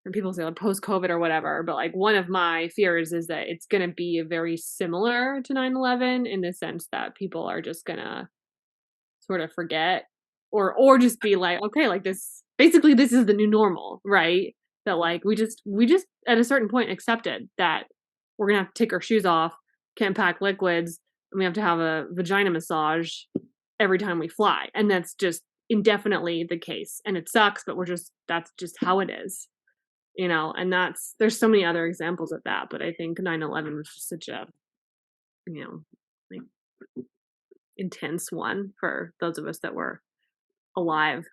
and people say like post-COVID or whatever, but like one of my fears is that it's going to be very similar to 9/11 in the sense that people are just going to sort of forget or just be like, okay, like this, basically this is the new normal, right? That like, we just at a certain point accepted that we're going to have to take our shoes off, can't pack liquids, and we have to have a vagina massage every time we fly. And that's just indefinitely the case. And it sucks, but that's just how it is. And there's so many other examples of that, but I think 9/11 was just such a, like intense one for those of us that were alive.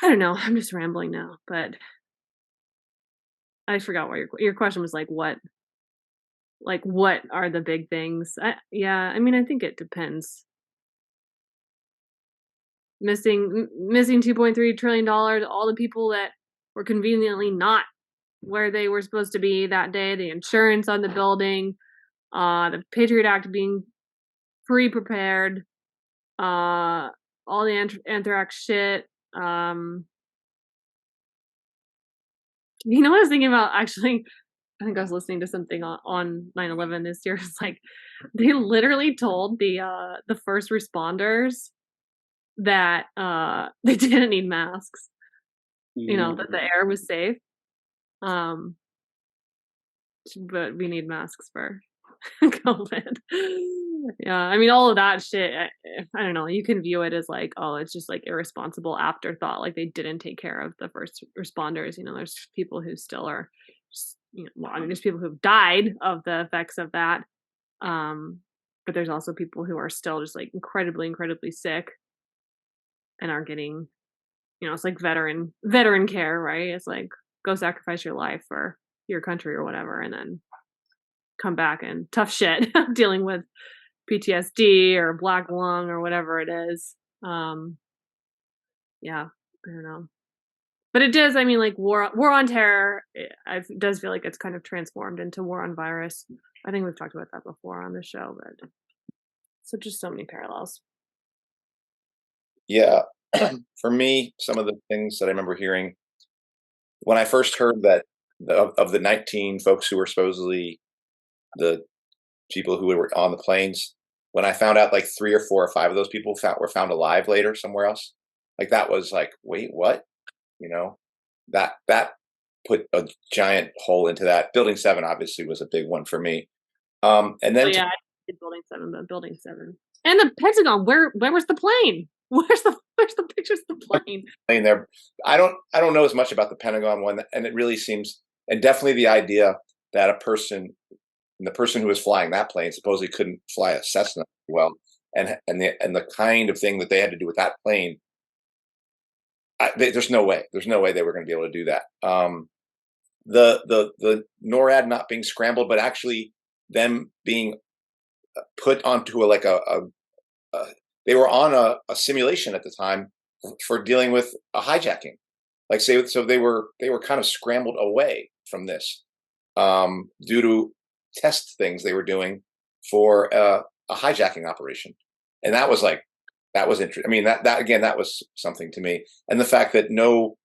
I don't know. I'm just rambling now, but I forgot what your question was. Like what are the big things? I mean, I think it depends. Missing $2.3 trillion, all the people that were conveniently not where they were supposed to be that day, the insurance on the building, the Patriot Act being pre-prepared, all the anthrax shit, You know what I was thinking about actually? I think I was listening to something on 9/11 this year. It's like they literally told the first responders that they didn't need masks. You know, that the air was safe. But we need masks for COVID. Yeah, I mean, all of that shit. I don't know. You can view it as like, oh, it's just like irresponsible afterthought. Like they didn't take care of the first responders. You know, there's people who still are, just, you know, well, I mean, there's people who've died of the effects of that. But there's also people who are still just like incredibly, incredibly sick and are getting, you know, it's like veteran care, right? It's like go sacrifice your life for your country or whatever, and then come back and tough shit dealing with PTSD or black lung or whatever it is. Yeah, I don't know. But it does, I mean, like war on terror, it does feel like it's kind of transformed into war on virus. I think we've talked about that before on the show, but so just so many parallels. Yeah. For me, some of the things that I remember hearing when I first heard that of the 19 folks who were supposedly the people who were on the planes, when I found out like 3 or 4 or 5 of those people were found alive later somewhere else, like that was like, wait, what? You know, that put a giant hole into that. Building 7 obviously was a big one for me. And then I did Building 7, but Building 7 and the Pentagon. Where was the plane? Where's the pictures of the plane? There, I don't know as much about the Pentagon one, and it really seems, and definitely the idea that the person who was flying that plane supposedly couldn't fly a Cessna well, and the kind of thing that they had to do with that plane, there's no way they were going to be able to do that. The NORAD not being scrambled, but actually them being put onto they were on a simulation at the time for dealing with a hijacking. Like so they were kind of scrambled away from this due to test things they were doing for a hijacking operation. And that was interesting. I mean, that again, that was something to me. And the fact that no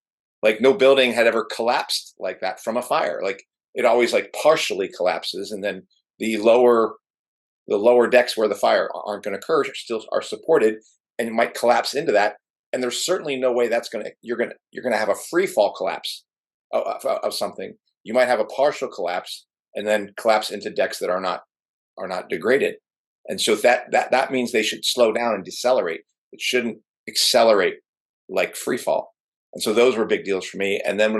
building had ever collapsed like that from a fire. Like it always like partially collapses, and then the lower decks where the fire aren't going to occur still are supported, and it might collapse into that. And there's certainly no way you're going to have a free fall collapse of something. You might have a partial collapse and then collapse into decks that are not degraded. And so that means they should slow down and decelerate. It shouldn't accelerate like free fall. And so those were big deals for me. And then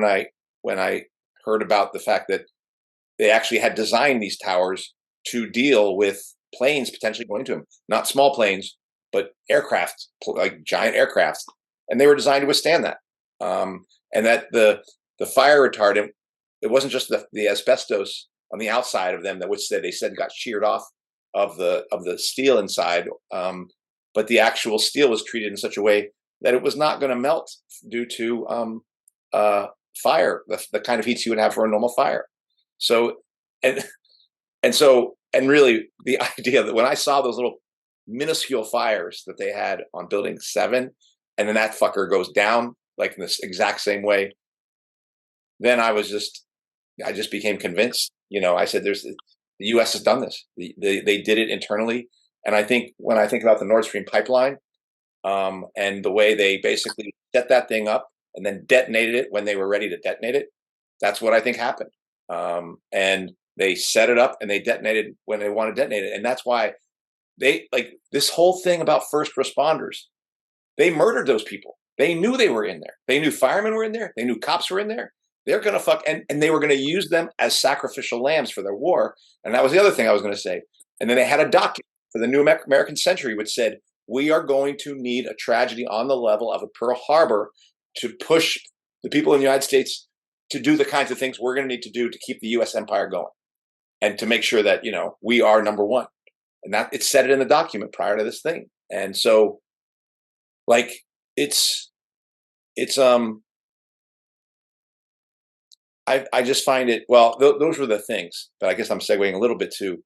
when I heard about the fact that they actually had designed these towers to deal with planes potentially going to them, not small planes, but aircraft, like giant aircrafts, and they were designed to withstand that. And that the fire retardant, it wasn't just the asbestos on the outside of them they said got sheared off of the steel inside, but the actual steel was treated in such a way that it was not going to melt due to fire, the kind of heats you would have for a normal fire. So and really the idea that when I saw those little minuscule fires that they had on Building 7, and then that fucker goes down like in this exact same way, then I just became convinced. You know, I said, the U.S. has done this. They did it internally. And I think when I think about the Nord Stream pipeline, and the way they basically set that thing up and then detonated it when they were ready to detonate it, that's what I think happened. And they set it up and they detonated when they want to detonate it. And that's why they, like, this whole thing about first responders, they murdered those people. They knew they were in there. They knew firemen were in there. They knew cops were in there. They're going to and they were going to use them as sacrificial lambs for their war. And that was the other thing I was going to say. And then they had a document for the New American Century, which said, we are going to need a tragedy on the level of a Pearl Harbor to push the people in the United States to do the kinds of things we're going to need to do to keep the U.S. empire going and to make sure that, we are number one. And that it said it in the document prior to this thing. And so, like, I just find it, well, those were the things, but I guess I'm segueing a little bit to,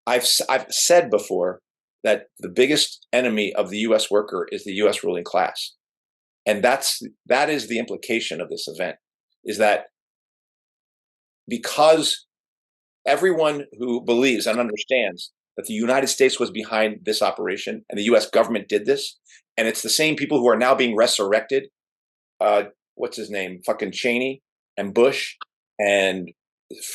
I've said before that the biggest enemy of the U.S. worker is the U.S. ruling class. And that is the implication of this event. is that because everyone who believes and understands that the United States was behind this operation and the US government did this, and it's the same people who are now being resurrected, what's his name, fucking Cheney and Bush and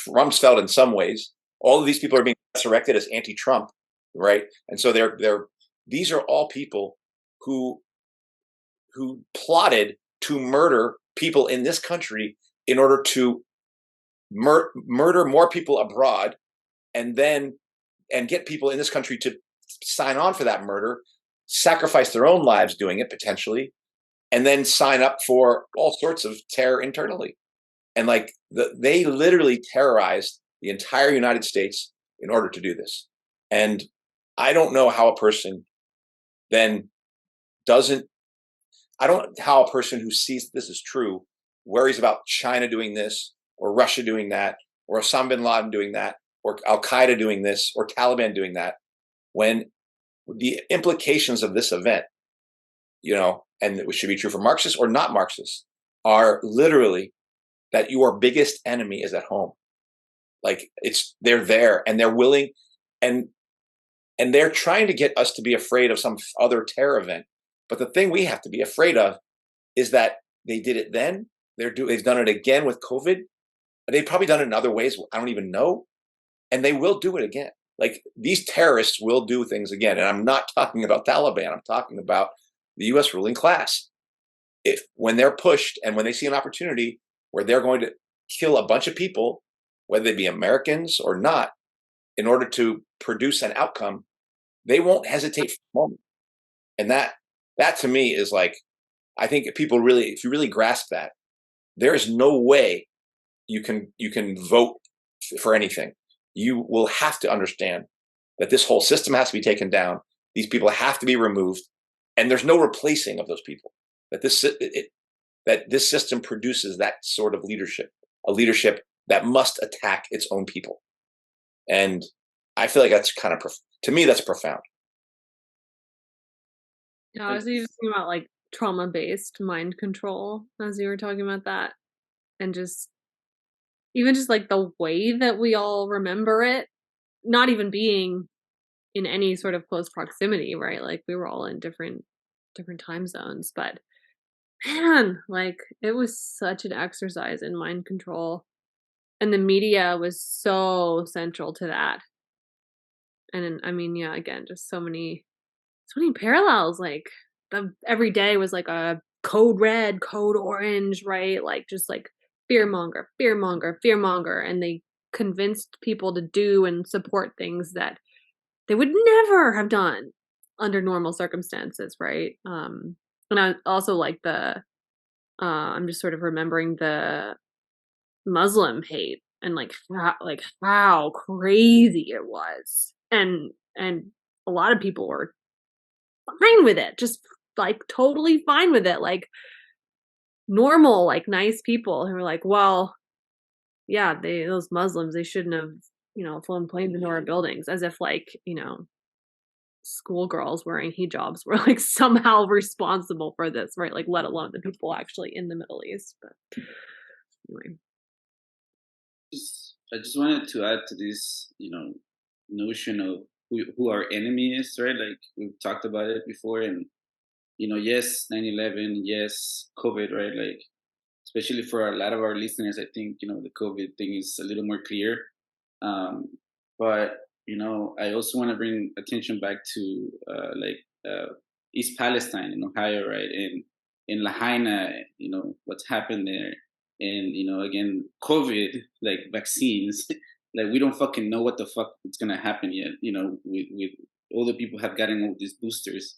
Rumsfeld in some ways, all of these people are being resurrected as anti-Trump, right? And so these are all people who plotted to murder people in this country in order to murder more people abroad, and get people in this country to sign on for that murder, sacrifice their own lives doing it potentially, and then sign up for all sorts of terror internally. And like they literally terrorized the entire United States in order to do this. And I don't know how a person then how a person who sees this is true worries about China doing this or Russia doing that or Osama bin Laden doing that or Al-Qaeda doing this or Taliban doing that, when the implications of this event, and it should be true for Marxists or not Marxists, are literally that your biggest enemy is at home. Like they're there and they're willing, and they're trying to get us to be afraid of some other terror event. But the thing we have to be afraid of is that they did it then. They've done it again with COVID. They've probably done it in other ways. I don't even know. And they will do it again. Like these terrorists will do things again. And I'm not talking about Taliban. I'm talking about the US ruling class. When they're pushed and when they see an opportunity where they're going to kill a bunch of people, whether they be Americans or not, in order to produce an outcome, they won't hesitate for a moment. And that to me is like, I think if you really grasp that, there is no way you can vote for anything. You will have to understand that this whole system has to be taken down. These people have to be removed, and there's no replacing of those people. That this system produces that sort of leadership, a leadership that must attack its own people. And I feel like that's kind of, to me, that's profound. Yeah, I was even thinking about like trauma-based mind control as you were talking about that, and just like the way that we all remember it, not even being in any sort of close proximity, right? Like we were all in different time zones, but man, like it was such an exercise in mind control, and the media was so central to that. And I mean, yeah, again, just so many parallels. Like every day was like a code red, code orange, right? Like just like fear monger, and they convinced people to do and support things that they would never have done under normal circumstances, right? And I also like I'm just sort of remembering the Muslim hate and like how crazy it was, and a lot of people were fine with it, just like totally fine with it, like normal, like nice people who were like, well, yeah, those Muslims, they shouldn't have, flown planes into our buildings, as if like, schoolgirls wearing hijabs were like somehow responsible for this, right? Like, let alone the people actually in the Middle East. But anyway. I just wanted to add to this, notion of who our enemy is, right? Like we've talked about it before, and yes, 9/11, yes, COVID, right? Like especially for a lot of our listeners, I think the COVID thing is a little more clear. But I also want to bring attention back to East Palestine in Ohio, right? And in Lahaina, what's happened there. And again, COVID, like vaccines, like we don't fucking know what the fuck is gonna happen yet. With all the people have gotten all these boosters,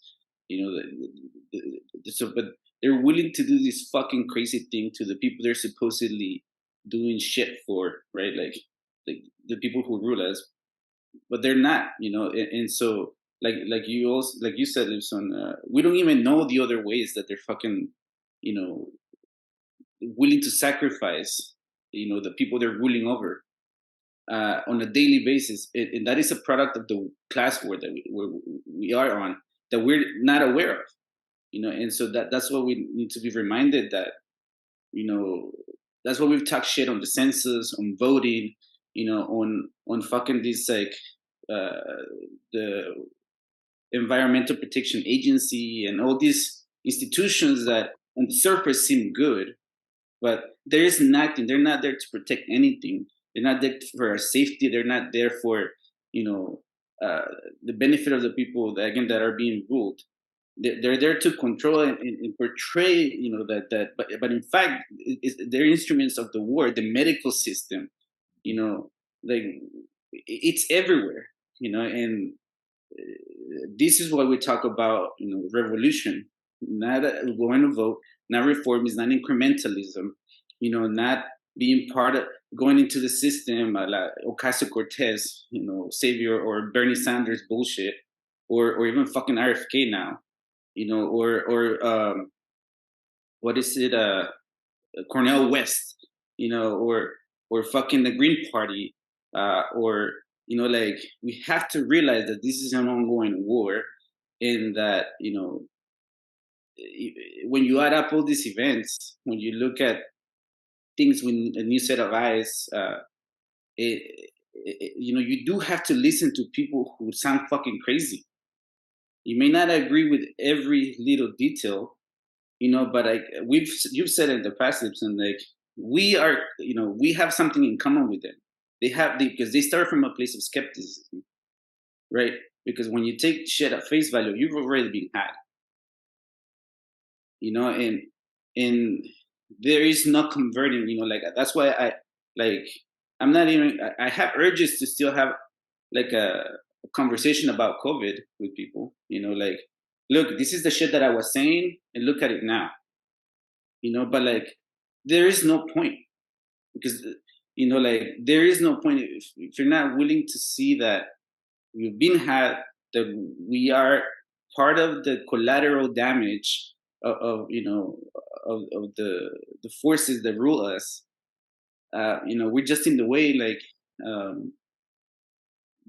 so but they're willing to do this fucking crazy thing to the people they're supposedly doing shit for, right? Like the people who rule us, but they're not, and so like you said, we don't even know the other ways that they're fucking, willing to sacrifice, the people they're ruling over on a daily basis, and that is a product of the class war that we are on, that we're not aware of, and so that's what we need to be reminded, that that's why we've talked shit on the census, on voting, on fucking these like the Environmental Protection Agency and all these institutions that on the surface seem good, but there is nothing. They're not there to protect anything. They're not there for our safety. They're not there for the benefit of the people that, again, that are being ruled. They're there to control and portray, but in fact, they're instruments of the war, the medical system, like it's everywhere, and this is what we talk about, revolution, not going to vote, not reform, is not incrementalism, not being part of going into the system, like Ocasio-Cortez, savior, or Bernie Sanders bullshit, or even fucking RFK now. Or what is it? Cornel West, or fucking the Green Party, or like we have to realize that this is an ongoing war, and that when you add up all these events, when you look at things with a new set of eyes, you do have to listen to people who sound fucking crazy. You may not agree with every little detail, but like you've said in the past, and like we have something in common with them. Because they start from a place of skepticism, right? Because when you take shit at face value, you've already been had, and there is no converting, like that's why I'm not even, I have urges to still have like a conversation about COVID with people, like, look, this is the shit that I was saying, and look at it now, but like, there is no point, because, like, there is no point if you're not willing to see that we've been had, that we are part of the collateral damage of the forces that rule us. We're just in the way, like,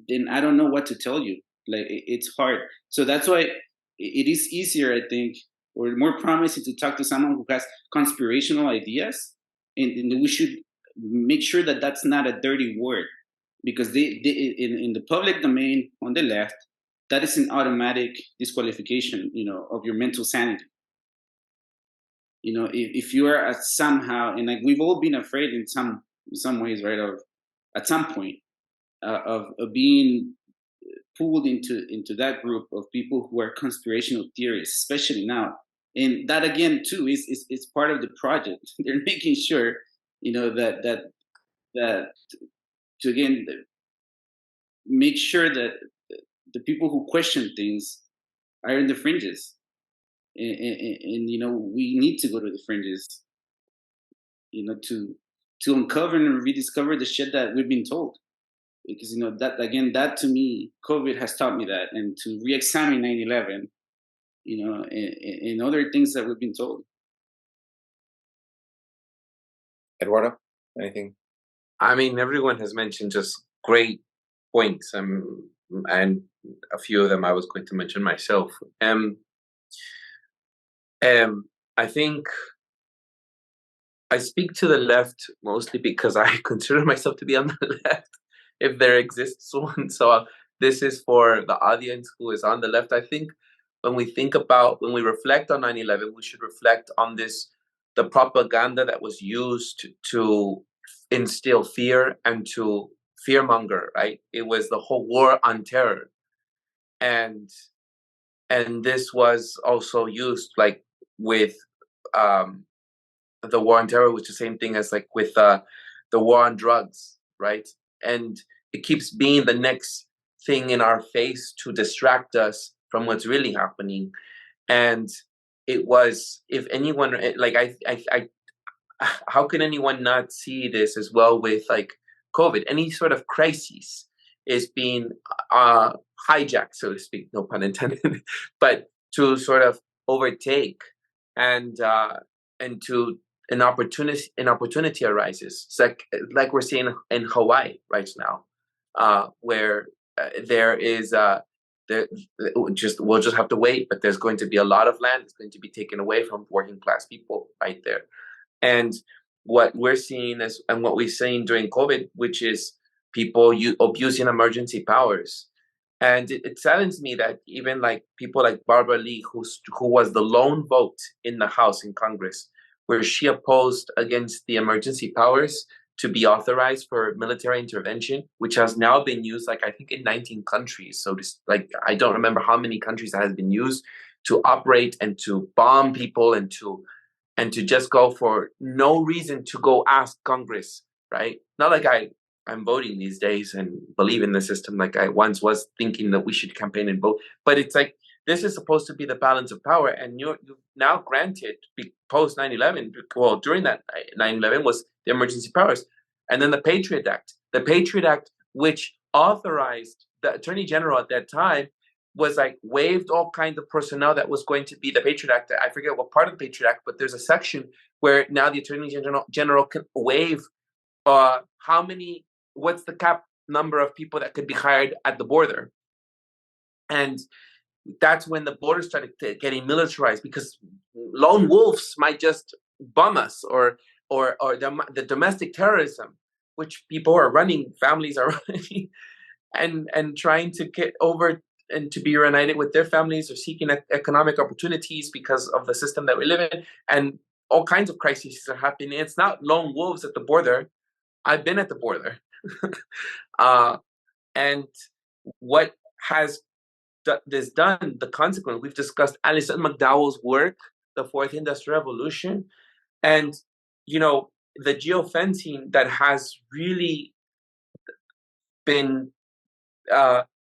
then I don't know what to tell you. Like, it's hard. So that's why it is easier, I think, or more promising to talk to someone who has conspirational ideas, and we should make sure that that's not a dirty word, because they in the public domain on the left, that is an automatic disqualification, of your mental sanity. If you are somehow, and like we've all been afraid in some ways, right, of at some point of being pulled into that group of people who are conspirational theorists, especially now. And that, again, too, is part of the project. They're making sure, that to, again, make sure that the people who question things are in the fringes. And we need to go to the fringes, to uncover and rediscover the shit that we've been told. Because, that to me, COVID has taught me that, and to re-examine 9/11, and other things that we've been told. Eduardo, anything? I mean, everyone has mentioned just great points, and a few of them I was going to mention myself. I think I speak to the left mostly because I consider myself to be on the left, if there exists one. So this is for the audience who is on the left. I think when we reflect on 9/11, we should reflect on the propaganda that was used to instill fear and to fearmonger, right? It was the whole war on terror. And this was also used like with the war on terror, which is the same thing as like with the war on drugs, right? And it keeps being the next thing in our face to distract us from what's really happening. And it was, if anyone, like how can anyone not see this as well with like COVID? Any sort of crisis is being hijacked, so to speak, no pun intended, but to sort of overtake, and to an opportunity arises. It's like we're seeing in Hawaii right now, where there is we'll just have to wait, but there's going to be a lot of land that's going to be taken away from working class people right there. And what we're seeing and what we've seen during COVID, which is people abusing emergency powers. And it saddens me that even like people like Barbara Lee, who was the lone vote in the House in Congress, where she opposed against the emergency powers to be authorized for military intervention, which has now been used, like I think in 19 countries. So just like I don't remember how many countries that has been used to operate and to bomb people and to just go for no reason to go ask Congress, right? Not like I'm voting these days and believe in the system like I once was, thinking that we should campaign and vote. But it's like, this is supposed to be the balance of power, and you're now granted post 9/11. Well, during that 9/11 was the emergency powers, and then the Patriot Act. The Patriot Act, which authorized the Attorney General at that time, was like waived all kinds of personnel that was going to be the Patriot Act. I forget what part of the Patriot Act, but there's a section where now the Attorney General can waive what's the cap number of people that could be hired at the border. And that's when the border started getting militarized, because lone wolves might just bomb us, or the domestic terrorism, which people are running, families are running, and trying to get over and to be reunited with their families, or seeking economic opportunities because of the system that we live in, and all kinds of crises are happening. It's not lone wolves at the border. I've been at the border. And what has this done, the consequence, we've discussed Alison McDowell's work, the Fourth Industrial Revolution, and, the geofencing that has really been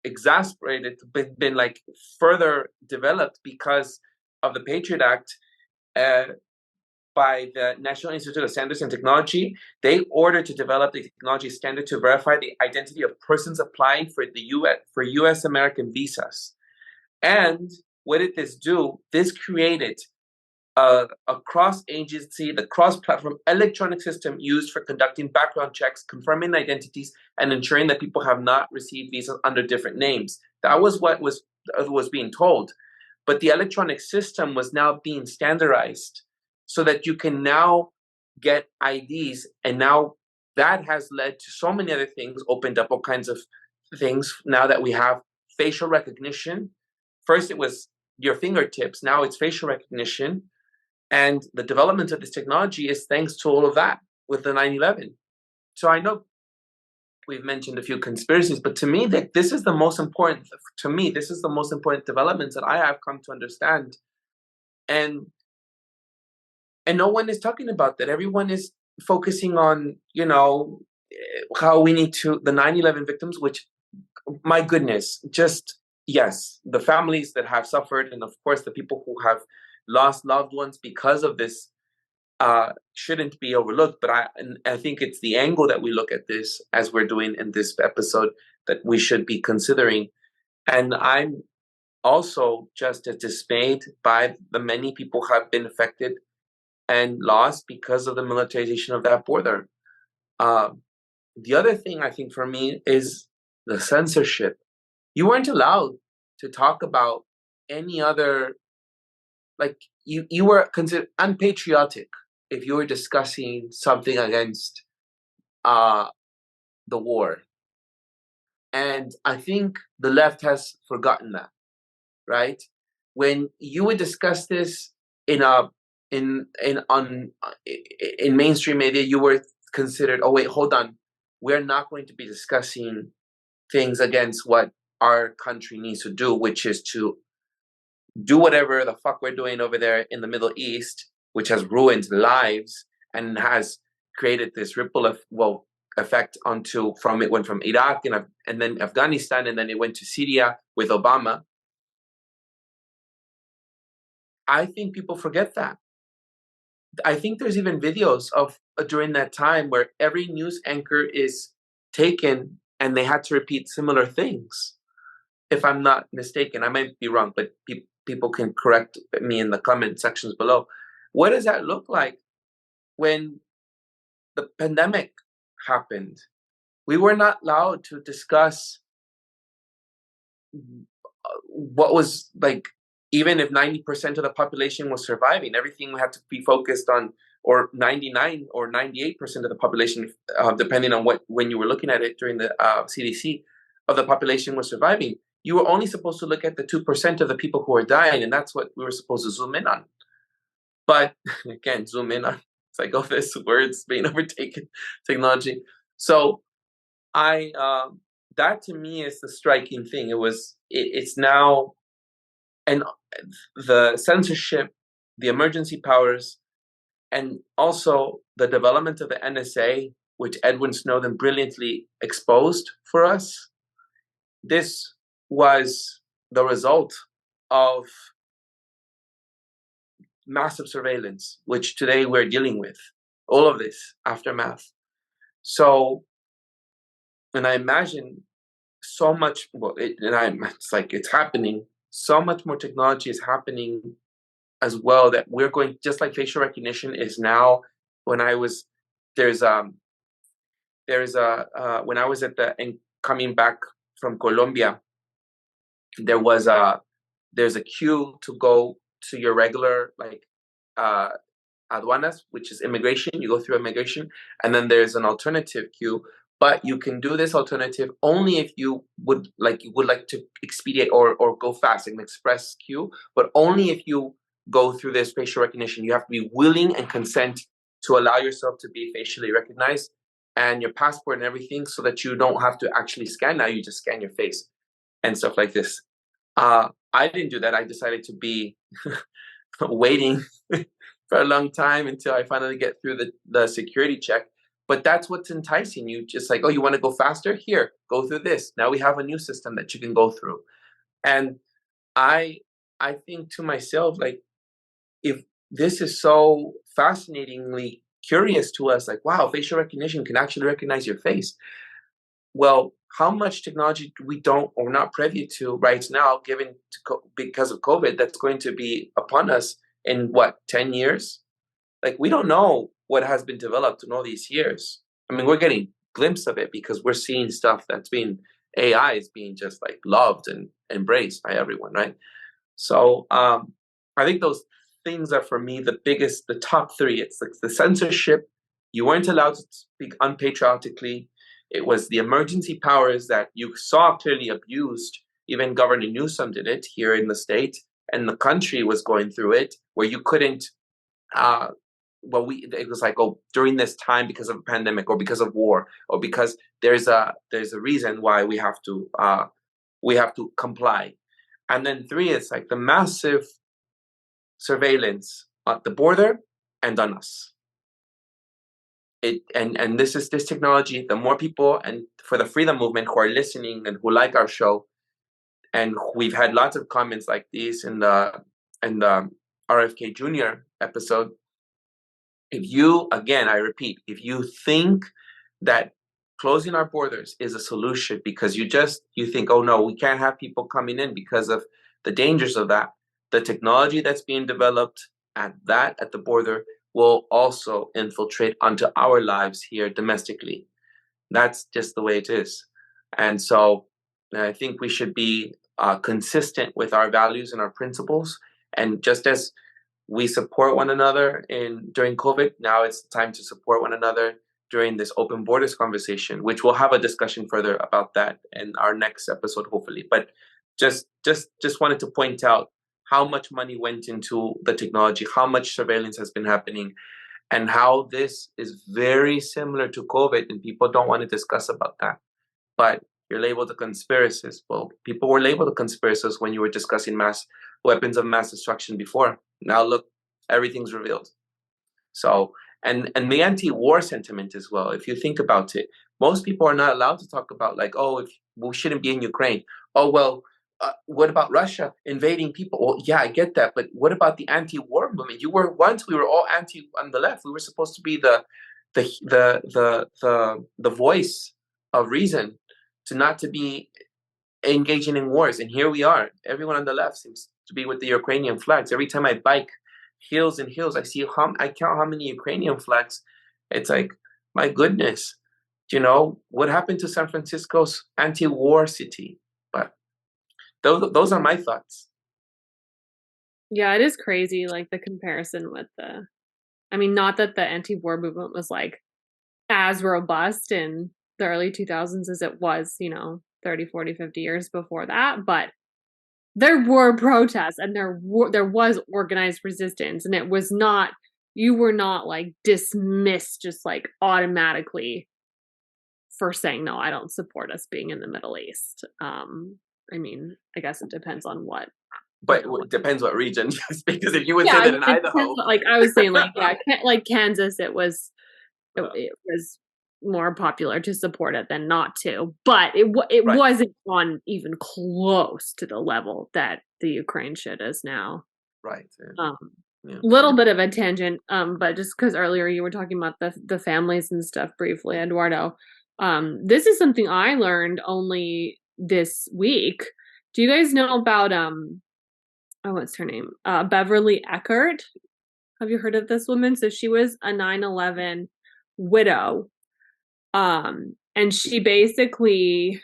exasperated, been like further developed because of the Patriot Act by the National Institute of Standards and Technology. They ordered to develop the technology standard to verify the identity of persons applying for U.S. American visas. And what did this do? This created a cross-agency, the cross-platform electronic system used for conducting background checks, confirming identities, and ensuring that people have not received visas under different names. That was what was being told. But the electronic system was now being standardized so that you can now get IDs. And now that has led to so many other things, opened up all kinds of things. Now that we have facial recognition, first it was your fingertips, now it's facial recognition. And the development of this technology is thanks to all of that with the 9/11. So I know we've mentioned a few conspiracies, but to me, this is the most important. To me, this is the most important developments that I have come to understand. And no one is talking about that. Everyone is focusing on, how we need to, the 9/11 victims, which, my goodness, just, yes, the families that have suffered, and of course the people who have lost loved ones because of this shouldn't be overlooked. But I think it's the angle that we look at this, as we're doing in this episode, that we should be considering. And I'm also just as dismayed by the many people who have been affected and lost because of the militarization of that border. The other thing I think for me is the censorship. You weren't allowed to talk about any other, like you were considered unpatriotic if you were discussing something against the war. And I think the left has forgotten that, right? When you would discuss this in mainstream media, you were considered, oh wait, hold on, we're not going to be discussing things against what our country needs to do, which is to do whatever the fuck we're doing over there in the Middle East, which has ruined lives and has created this ripple effect it went from Iraq and then Afghanistan, and then it went to Syria with Obama. I think people forget that. I think there's even videos of during that time where every news anchor is taken and they had to repeat similar things. If I'm not mistaken, I might be wrong, but people can correct me in the comment sections below. What does that look like when the pandemic happened? We were not allowed to discuss what was like, even if 90% of the population was surviving, everything had to be focused on or 99 or 98% of the population, depending on when you were looking at it during the CDC, of the population was surviving. You were only supposed to look at the 2% of the people who were dying, and that's what we were supposed to zoom in on. But again, zoom in on, it's like, oh, this word's being overtaken, technology. So that to me is the striking thing. It's now, and the censorship, the emergency powers, and also the development of the NSA, which Edward Snowden brilliantly exposed for us. This was the result of massive surveillance, which today we're dealing with, all of this aftermath. So, and I imagine so much, it's like it's happening, so much more technology is happening as well, that we're going, just like facial recognition is now, when I was, when I was coming back from Colombia, there's a queue to go to your regular, like, aduanas, which is immigration. You go through immigration, and then there's an alternative queue. But you can do this alternative only if you would like to expedite or go fast, like an express queue. But only if you go through this facial recognition. You have to be willing and consent to allow yourself to be facially recognized, and your passport and everything, so that you don't have to actually scan. Now you just scan your face and stuff like this. I didn't do that. I decided to be waiting for a long time until I finally get through the security check. But that's what's enticing you. Just like, oh, you want to go faster? Here, go through this. Now we have a new system that you can go through. And I think to myself, like, if this is so fascinatingly curious to us, like, wow, facial recognition can actually recognize your face. Well, how much technology we don't or not privy to right now, because of COVID, that's going to be upon us in 10 years? Like, we don't know what has been developed in all these years. I mean, we're getting a glimpse of it because we're seeing stuff that's being, AI is being just like loved and embraced by everyone, right? So I think those things are, for me, the top three. It's like the censorship. You weren't allowed to speak unpatriotically. It was the emergency powers that you saw clearly abused. Even Governor Newsom did it here in the state, and the country was going through it, where you couldn't, it was like, oh, during this time, because of a pandemic or because of war, or because there's a reason why we have to comply. And then 3, it's like the massive surveillance at the border and on us. And this technology, the more people, and for the freedom movement who are listening and who like our show, and we've had lots of comments like these in the RFK Jr. episode. If you, again, I repeat, if you think that closing our borders is a solution because you think, oh no, we can't have people coming in because of the dangers of that, the technology that's being developed at the border will also infiltrate onto our lives here domestically. That's just the way it is. And so I think we should be consistent with our values and our principles. And just as we support one another during COVID, now it's time to support one another during this open borders conversation, which we'll have a discussion further about that in our next episode, hopefully. But just wanted to point out how much money went into the technology, how much surveillance has been happening, and how this is very similar to COVID, and people don't want to discuss about that. But you're labeled a conspiracist. Well, people were labeled a conspiracist when you were discussing weapons of mass destruction before. Now look, everything's revealed. So, and the anti-war sentiment as well, if you think about it, most people are not allowed to talk about, like, oh, if we shouldn't be in Ukraine. Oh, well, what about Russia invading people? Well, yeah, I get that, but what about the anti-war movement? We were all anti on the left. We were supposed to be the voice of reason, not to be engaging in wars. And here we are. Everyone on the left seems to be with the Ukrainian flags. Every time I bike hills and hills, I count how many Ukrainian flags. It's like, my goodness, what happened to San Francisco's anti-war city? But those are my thoughts. Yeah, it is crazy, like the comparison with I mean, not that the anti-war movement was like as robust in the early 2000s as it was, 30, 40, 50 years before that, but there were protests and there was organized resistance, and it was not, you were not like dismissed just like automatically for saying, no, I don't support us being in the Middle East. I mean, I guess it depends on what. But it depends what region, because if you would say that in Idaho, like I was saying, like like Kansas, it was more popular to support it than not to, but it Right. wasn't on even close to the level that the Ukraine shit is now. Right. Yeah. Little bit of a tangent, but just because earlier you were talking about the families and stuff briefly, Eduardo. This is something I learned only this week. Do you guys know about what's her name? Beverly Eckert. Have you heard of this woman? So she was a 9/11 widow. And she basically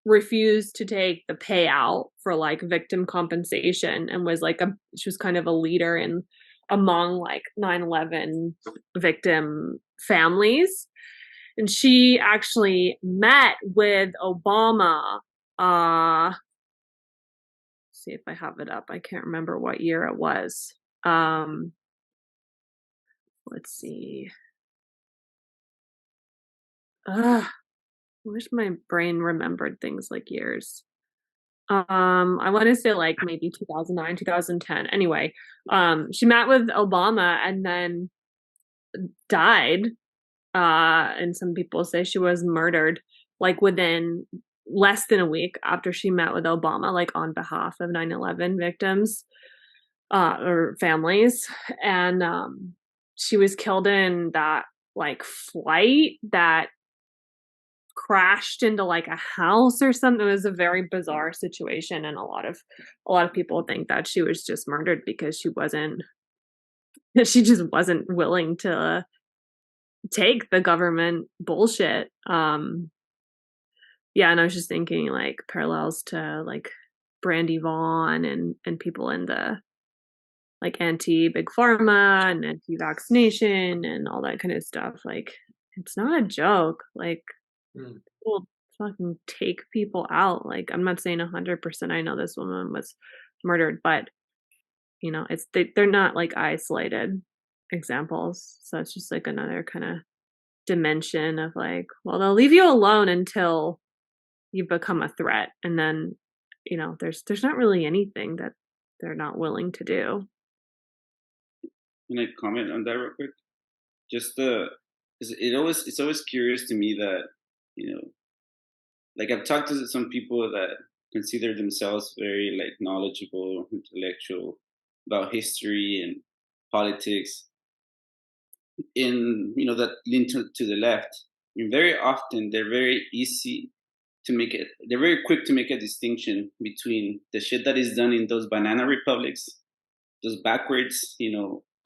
refused to take the payout for like victim compensation, and was like she was kind of a leader among like 9/11 victim families. And she actually met with Obama. See if I have it up. I can't remember what year it was. Let's see. I wish my brain remembered things like years. I want to say like maybe 2009, 2010. Anyway, she met with Obama and then died. And some people say she was murdered like within less than a week after she met with Obama, like on behalf of 9/11 victims or families. And she was killed in that like flight that crashed into like a house or something. It was a very bizarre situation, and a lot of people think that she was just murdered because she just wasn't willing to take the government bullshit. Yeah, and I was just thinking like parallels to like Brandy Vaughn and people in the like anti-big pharma and anti-vaccination and all that kind of stuff. Like, it's not a joke. Like, people fucking take people out. Like, I'm not saying 100% I know this woman was murdered, but it's they're not like isolated examples. So it's just like another kind of dimension of like, well, they'll leave you alone until you become a threat, and then there's not really anything that they're not willing to do. Can I comment on that real quick? Just it's always curious to me that like I've talked to some people that consider themselves very like knowledgeable, intellectual about history and politics, in that lean to the left. And very often they're very quick to make a distinction between the shit that is done in those banana republics, those backwards,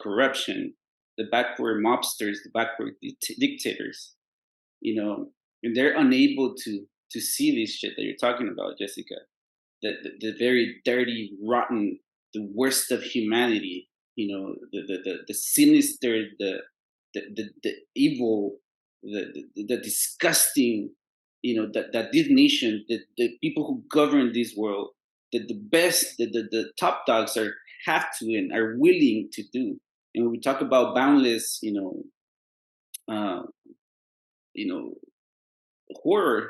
corruption, the backward mobsters, the backward dictators, and they're unable to see this shit that you're talking about, Jessica, the very dirty, rotten, the worst of humanity, the sinister, the evil, the disgusting, that this nation, the people who govern this world, that the best, the top dogs have to and are willing to do. And when we talk about boundless, horror,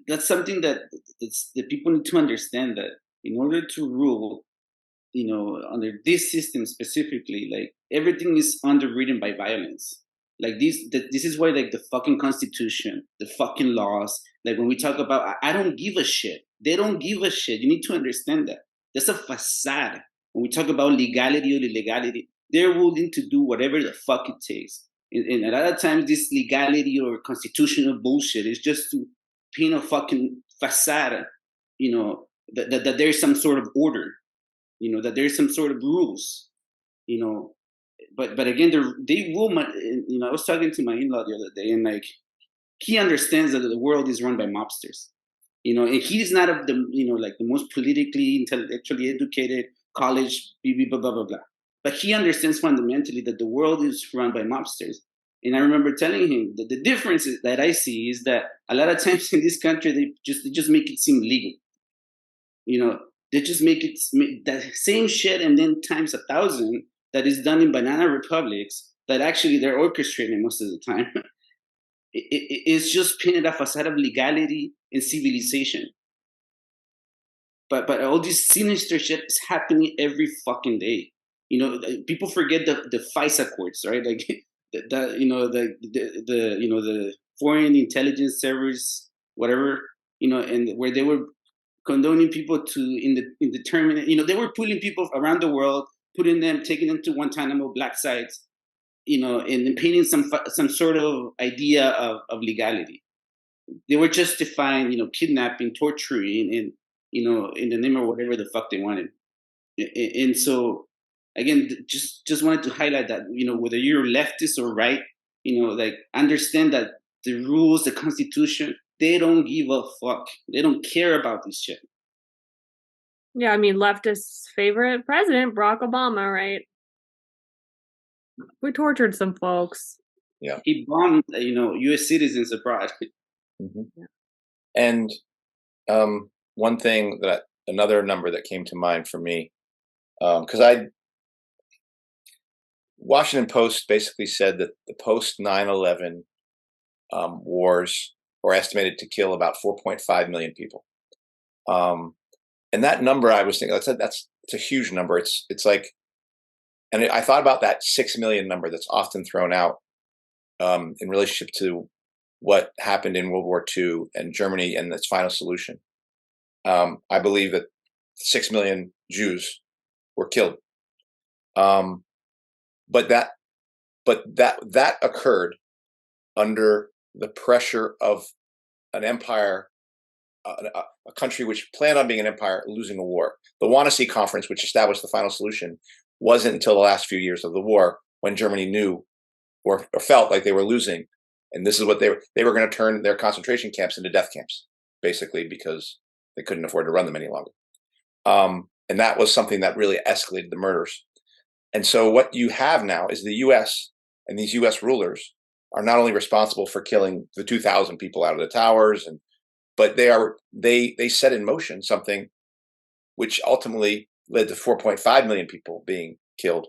that's something that people need to understand, that in order to rule, under this system specifically, like everything is underwritten by violence. Like this is why like the fucking Constitution, the fucking laws, like when we talk about, I don't give a shit. They don't give a shit. You need to understand that. That's a facade. When we talk about legality or illegality, they're willing to do whatever the fuck it takes. And a lot of times this legality or constitutional bullshit is just to paint a fucking facade, that there's some sort of order, that there's some sort of rules, but again, they will, I was talking to my in-law the other day, and like, he understands that the world is run by mobsters, and he's not of the, like the most politically, intellectually educated college, blah, blah, blah, blah, blah. but he understands fundamentally that the world is run by mobsters. And I remember telling him that the difference that I see is that a lot of times in this country, they just make it seem legal. You know, they just make it that same shit and then times 1,000 that is done in banana republics that actually they're orchestrating most of the time. It's just painted a facade of legality and civilization. But all this sinister shit is happening every fucking day. You know, people forget the FISA courts, right? Like the foreign intelligence service, whatever, and where they were condoning people to indeterminate, they were pulling people around the world, taking them to Guantanamo, black sites, and painting some sort of idea of legality. They were justifying, kidnapping, torturing, and in the name of whatever the fuck they wanted. And so, again, just wanted to highlight that, whether you're leftist or right, like understand that the rules, the Constitution, they don't give a fuck. They don't care about this shit. Yeah, I mean, leftist favorite president, Barack Obama, right? We tortured some folks. Yeah. He bombed, U.S. citizens abroad. Mm-hmm. Yeah. And one thing another number that came to mind for me, because Washington Post basically said that the post 9/11 wars were estimated to kill about 4.5 million people. And that number, I was thinking, it's a huge number. It's like, and I thought about that 6 million number that's often thrown out in relationship to what happened in World War II and Germany and its final solution. I believe that 6 million Jews were killed. But that occurred under the pressure of an empire, a country which planned on being an empire, losing a war. The Odysee Conference, which established the final solution, wasn't until the last few years of the war when Germany knew or felt like they were losing. And this is what they were going to turn their concentration camps into death camps, basically, because they couldn't afford to run them any longer. And that was something that really escalated the murders. And so what you have now is the U.S. and these U.S. rulers are not only responsible for killing the 2,000 people out of the towers, but they set in motion something which ultimately led to 4.5 million people being killed,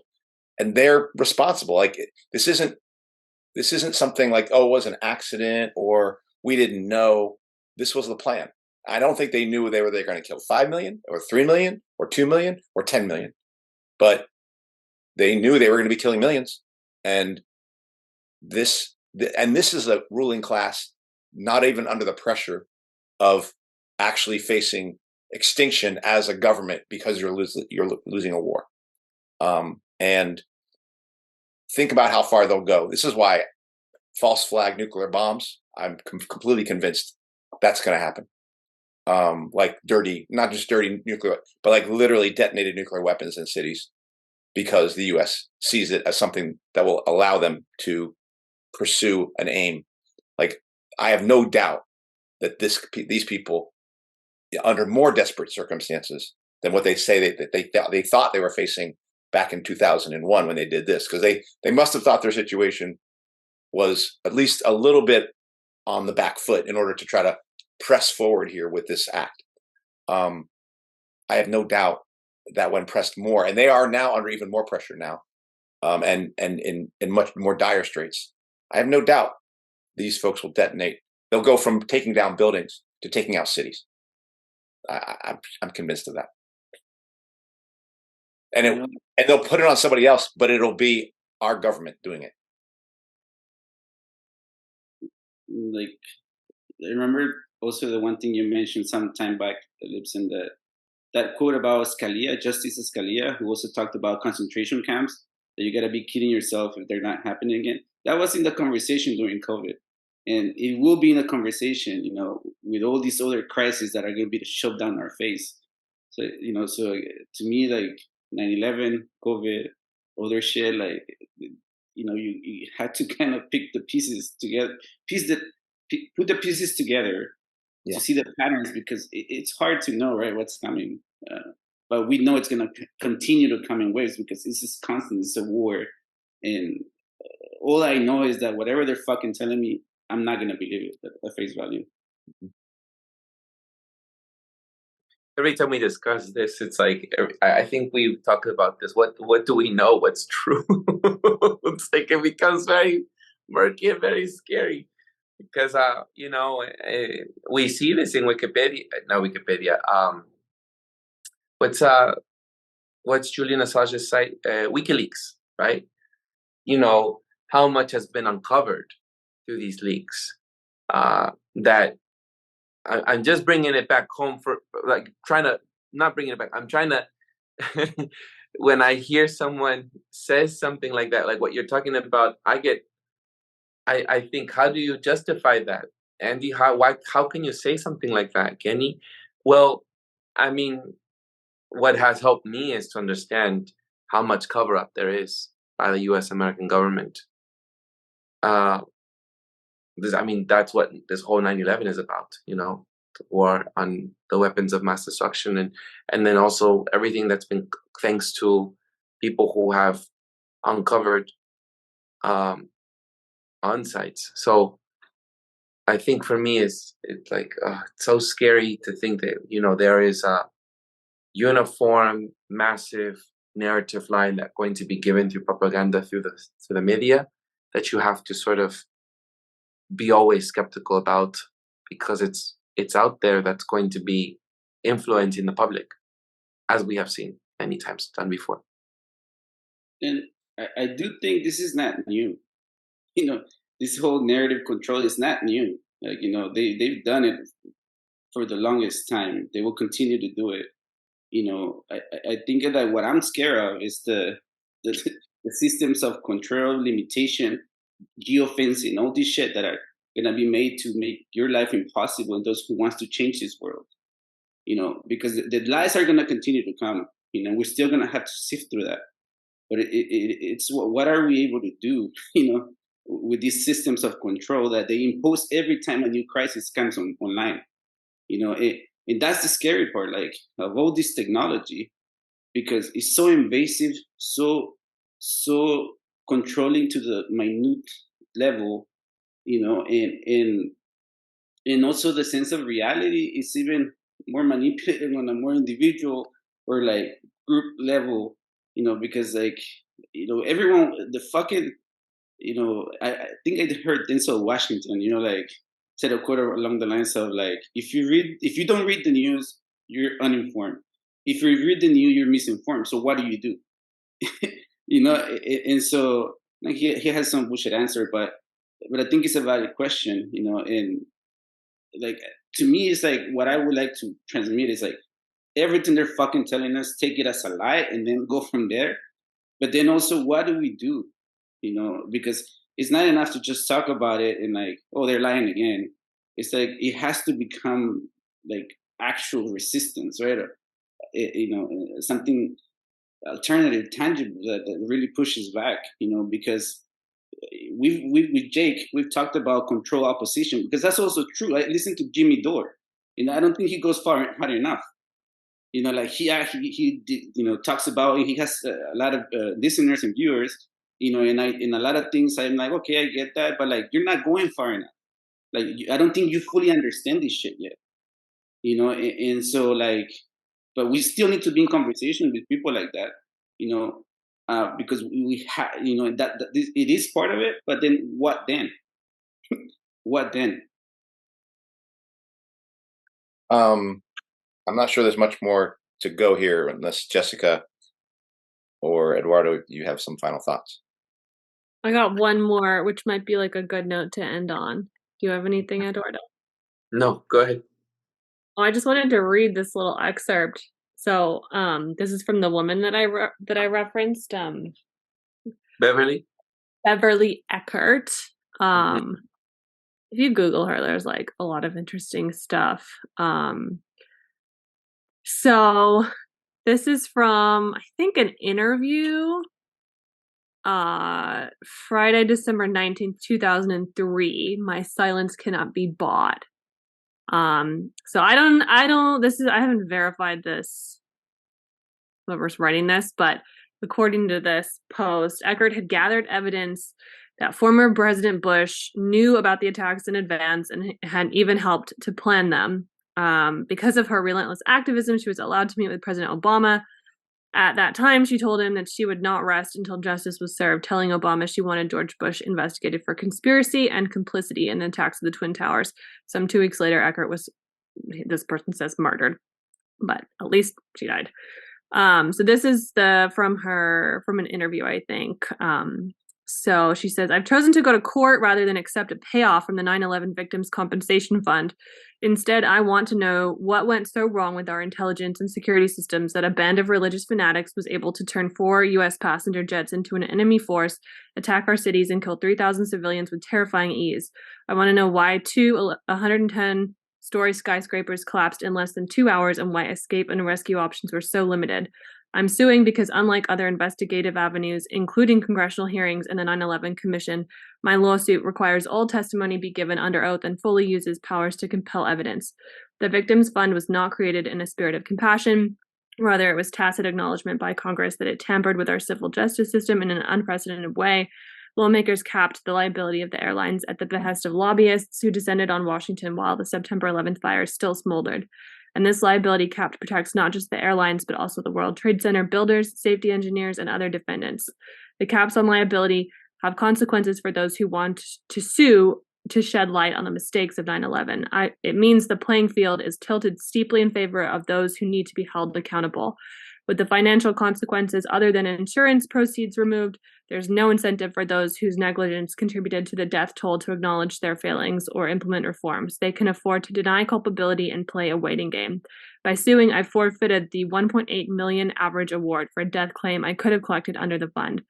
and they're responsible. Like this isn't something like, oh, it was an accident or we didn't know. This was the plan. I don't think they knew they were going to kill 5 million or 3 million or 2 million or 10 million, but they knew they were going to be killing millions. And this is a ruling class not even under the pressure of actually facing extinction as a government because you're losing a war. And think about how far they'll go. This is why false flag nuclear bombs, I'm completely convinced that's going to happen. Like not just dirty nuclear, but like literally detonated nuclear weapons in cities, because the U.S. sees it as something that will allow them to pursue an aim. Like, I have no doubt that these people, under more desperate circumstances than what they say they thought they were facing back in 2001 when they did this, because they must have thought their situation was at least a little bit on the back foot in order to try to press forward here with this act. I have no doubt that when pressed more, and they are now under even more pressure now, and in much more dire straits, I have no doubt these folks will detonate. They'll go from taking down buildings to taking out cities. I'm convinced of that. And they'll put it on somebody else, but it'll be our government doing it. Like, I remember also the one thing you mentioned some time back, Libsyn, that quote about Scalia, Justice Scalia, who also talked about concentration camps, that you got to be kidding yourself if they're not happening again. That was in the conversation during COVID. And it will be in a conversation, with all these other crises that are going to be shoved down our face. So, so to me, like 9/11, COVID, other shit, like, you had to kind of pick the pieces together, put the pieces together to see the patterns, because it's hard to know, right, what's coming. but we know it's going to continue to come in waves because this is constant. It's a war. And all I know is that whatever they're fucking telling me, I'm not going to believe it at face value. Every time we discuss this, it's like, I think we talk about this. What do we know? What's true? It's like it becomes very murky and very scary because, we see this in Wikipedia, not Wikipedia. What's Julian Assange's site? WikiLeaks, right? How much has been uncovered through these leaks that I'm just bringing it back home for not bringing it back. I'm trying to, when I hear someone says something like that, like what you're talking about, I think, how do you justify that? Andy, how can you say something like that, Kenny? Well, I mean, what has helped me is to understand how much cover up there is by the U.S. American government. That's what this whole 9/11 is about, war on the weapons of mass destruction, and then also everything that's been thanks to people who have uncovered on sites. So I think for me, it's like it's so scary to think that there is a uniform, massive narrative line that's going to be given through propaganda through the media that you have to sort of be always skeptical about, because it's out there that's going to be influencing the public, as we have seen many times done before. And I do think this is not new. This whole narrative control is not new. Like, they've done it for the longest time. They will continue to do it. I think that what I'm scared of is the systems of control, limitation, geofencing, all this shit that are gonna be made to make your life impossible and those who wants to change this world. Because the lies are gonna continue to come. We're still gonna have to sift through that. But it's what are we able to do? With these systems of control that they impose every time a new crisis comes online. And that's the scary part, like, of all this technology, because it's so invasive, so controlling to the minute level, and also the sense of reality is even more manipulated on a more individual or like group level, because like, everyone, the fucking, I think I heard Denzel Washington, like, said a quote along the lines of like, if you don't read the news, you're uninformed. If you read the news, you're misinformed. So what do you do? And so like he has some bullshit answer, but I think it's a valid question, and like, to me, it's like, what I would like to transmit is like, everything they're fucking telling us, take it as a lie and then go from there. But then also, what do we do? Because it's not enough to just talk about it and like, oh, they're lying again. It's like, it has to become like actual resistance, right? Something alternative, tangible that really pushes back, because with Jake, we've talked about control opposition, because that's also true. I listen to Jimmy Dore, I don't think he goes far enough. Like he talks about, he has a lot of listeners and viewers, and in a lot of things I'm like, okay, I get that, but like, you're not going far enough. Like, I don't think you fully understand this shit yet, and so like, but we still need to be in conversation with people like that, because we have, that it is part of it. But then what then? What then? I'm not sure there's much more to go here unless Jessica or Eduardo, you have some final thoughts. I got one more, which might be like a good note to end on. Do you have anything, Eduardo? No, go ahead. Oh, I just wanted to read this little excerpt. So, this is from the woman that I referenced, Beverly Eckert. If you Google her, there's like a lot of interesting stuff. So this is from, I think, an interview, Friday, December 19th, 2003. My silence cannot be bought. So I haven't verified this whoever's writing this, but according to this post, Eckert had gathered evidence that former President Bush knew about the attacks in advance and had even helped to plan them. Because of her relentless activism, she was allowed to meet with President Obama. At that time, she told him that she would not rest until justice was served, telling Obama she wanted George Bush investigated for conspiracy and complicity in the attacks of the Twin Towers. Some 2 weeks later, Eckert was, this person says, murdered, but at least she died. So this is from an interview, I think. So she says, I've chosen to go to court rather than accept a payoff from the 9/11 Victims Compensation Fund. Instead, I want to know what went so wrong with our intelligence and security systems that a band of religious fanatics was able to turn 4 U.S. passenger jets into an enemy force, attack our cities, and kill 3,000 civilians with terrifying ease. I want to know why 2 110-story skyscrapers collapsed in less than 2 hours and why escape and rescue options were so limited. I'm suing because unlike other investigative avenues, including congressional hearings and the 9/11 Commission, my lawsuit requires all testimony be given under oath and fully uses powers to compel evidence. The Victims Fund was not created in a spirit of compassion. Rather, it was tacit acknowledgement by Congress that it tampered with our civil justice system in an unprecedented way. Lawmakers capped the liability of the airlines at the behest of lobbyists who descended on Washington while the September 11th fires still smoldered. And this liability cap protects not just the airlines, but also the World Trade Center builders, safety engineers, and other defendants. The caps on liability have consequences for those who want to sue to shed light on the mistakes of 9/11. It means the playing field is tilted steeply in favor of those who need to be held accountable. With the financial consequences other than insurance proceeds removed, there's no incentive for those whose negligence contributed to the death toll to acknowledge their failings or implement reforms. They can afford to deny culpability and play a waiting game. By suing, I forfeited the $1.8 million average award for a death claim I could have collected under the fund.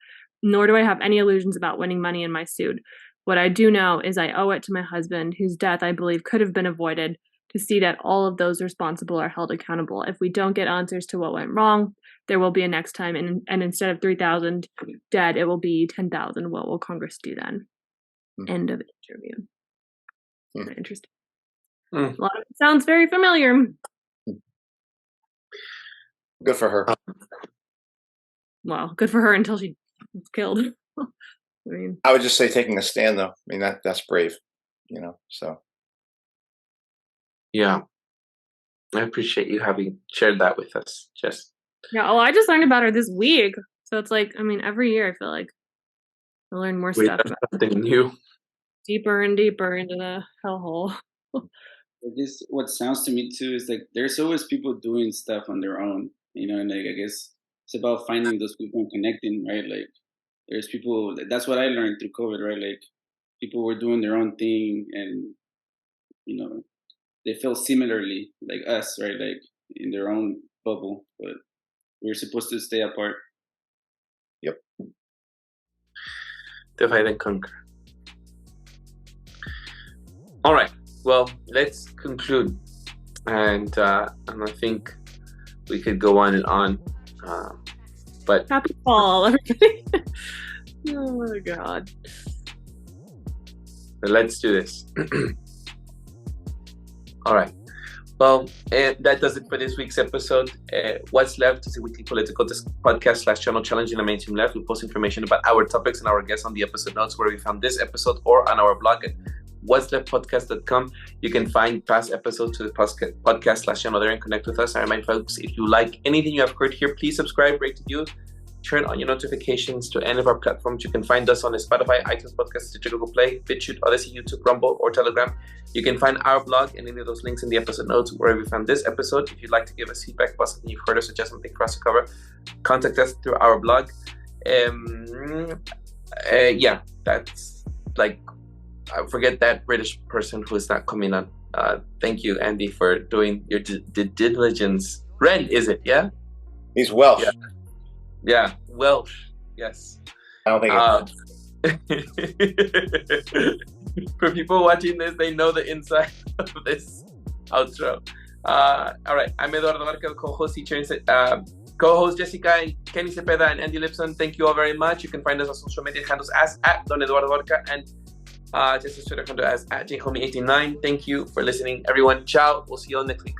Nor do I have any illusions about winning money in my suit. What I do know is I owe it to my husband, whose death I believe could have been avoided, to see that all of those responsible are held accountable. If we don't get answers to what went wrong, there will be a next time, and instead of 3,000 dead, it will be 10,000. What will Congress do then? End of interview. Interesting. A lot of it sounds very familiar. Good for her. Well, good for her until she was killed. I would just say taking a stand, though. I mean, that's brave, so. Yeah. I appreciate you having shared that with us, Jess. Yeah, well, I just learned about her this week. So it's like, every year I feel like I learn more stuff about something new. Deeper and deeper into the hellhole. What sounds to me too is like there's always people doing stuff on their own, and like I guess it's about finding those people and connecting, right? Like there's people, that's what I learned through COVID, right? Like people were doing their own thing and, they feel similarly like us, right? Like in their own bubble, but we're supposed to stay apart. Yep. Divide and conquer. All right. Well, let's conclude. And I think we could go on and on. But happy fall, everybody. Oh my God. Let's do this. All right. Well, that does it for this week's episode. What's Left is a weekly political podcast / channel challenging the mainstream left. We post information about our topics and our guests on the episode notes where we found this episode or on our blog at what'sleftpodcast.com. You can find past episodes to the podcast / channel there and connect with us. I remind folks, if you like anything you have heard here, please subscribe, rate, review, turn on your notifications to any of our platforms. You can find us on Spotify, iTunes Podcast, Stitcher, Google Play, Bitchute, Odysee, YouTube, Rumble, or Telegram. You can find our blog and any of those links in the episode notes where we found this episode. If you'd like to give us feedback about something you've heard or suggest something for us to cover, contact us through our blog. Yeah, that's like, I forget that British person who is not coming on. Thank you, Andy, for doing your diligence. Ren, is it? Yeah? He's Welsh. Yeah, Welsh. Yes. I don't think for people watching this, they know the inside of this outro. All right, I'm Eduardo Varca, co-host, teacher, co-host Jessica and Kenny Cepeda and Andy Lipson. Thank you all very much. You can find us on social media handles as @Don Eduardo Varca and Jessica's Twitter handle as @JHomie89. Thank you for listening, everyone. Ciao. We'll see you all next week.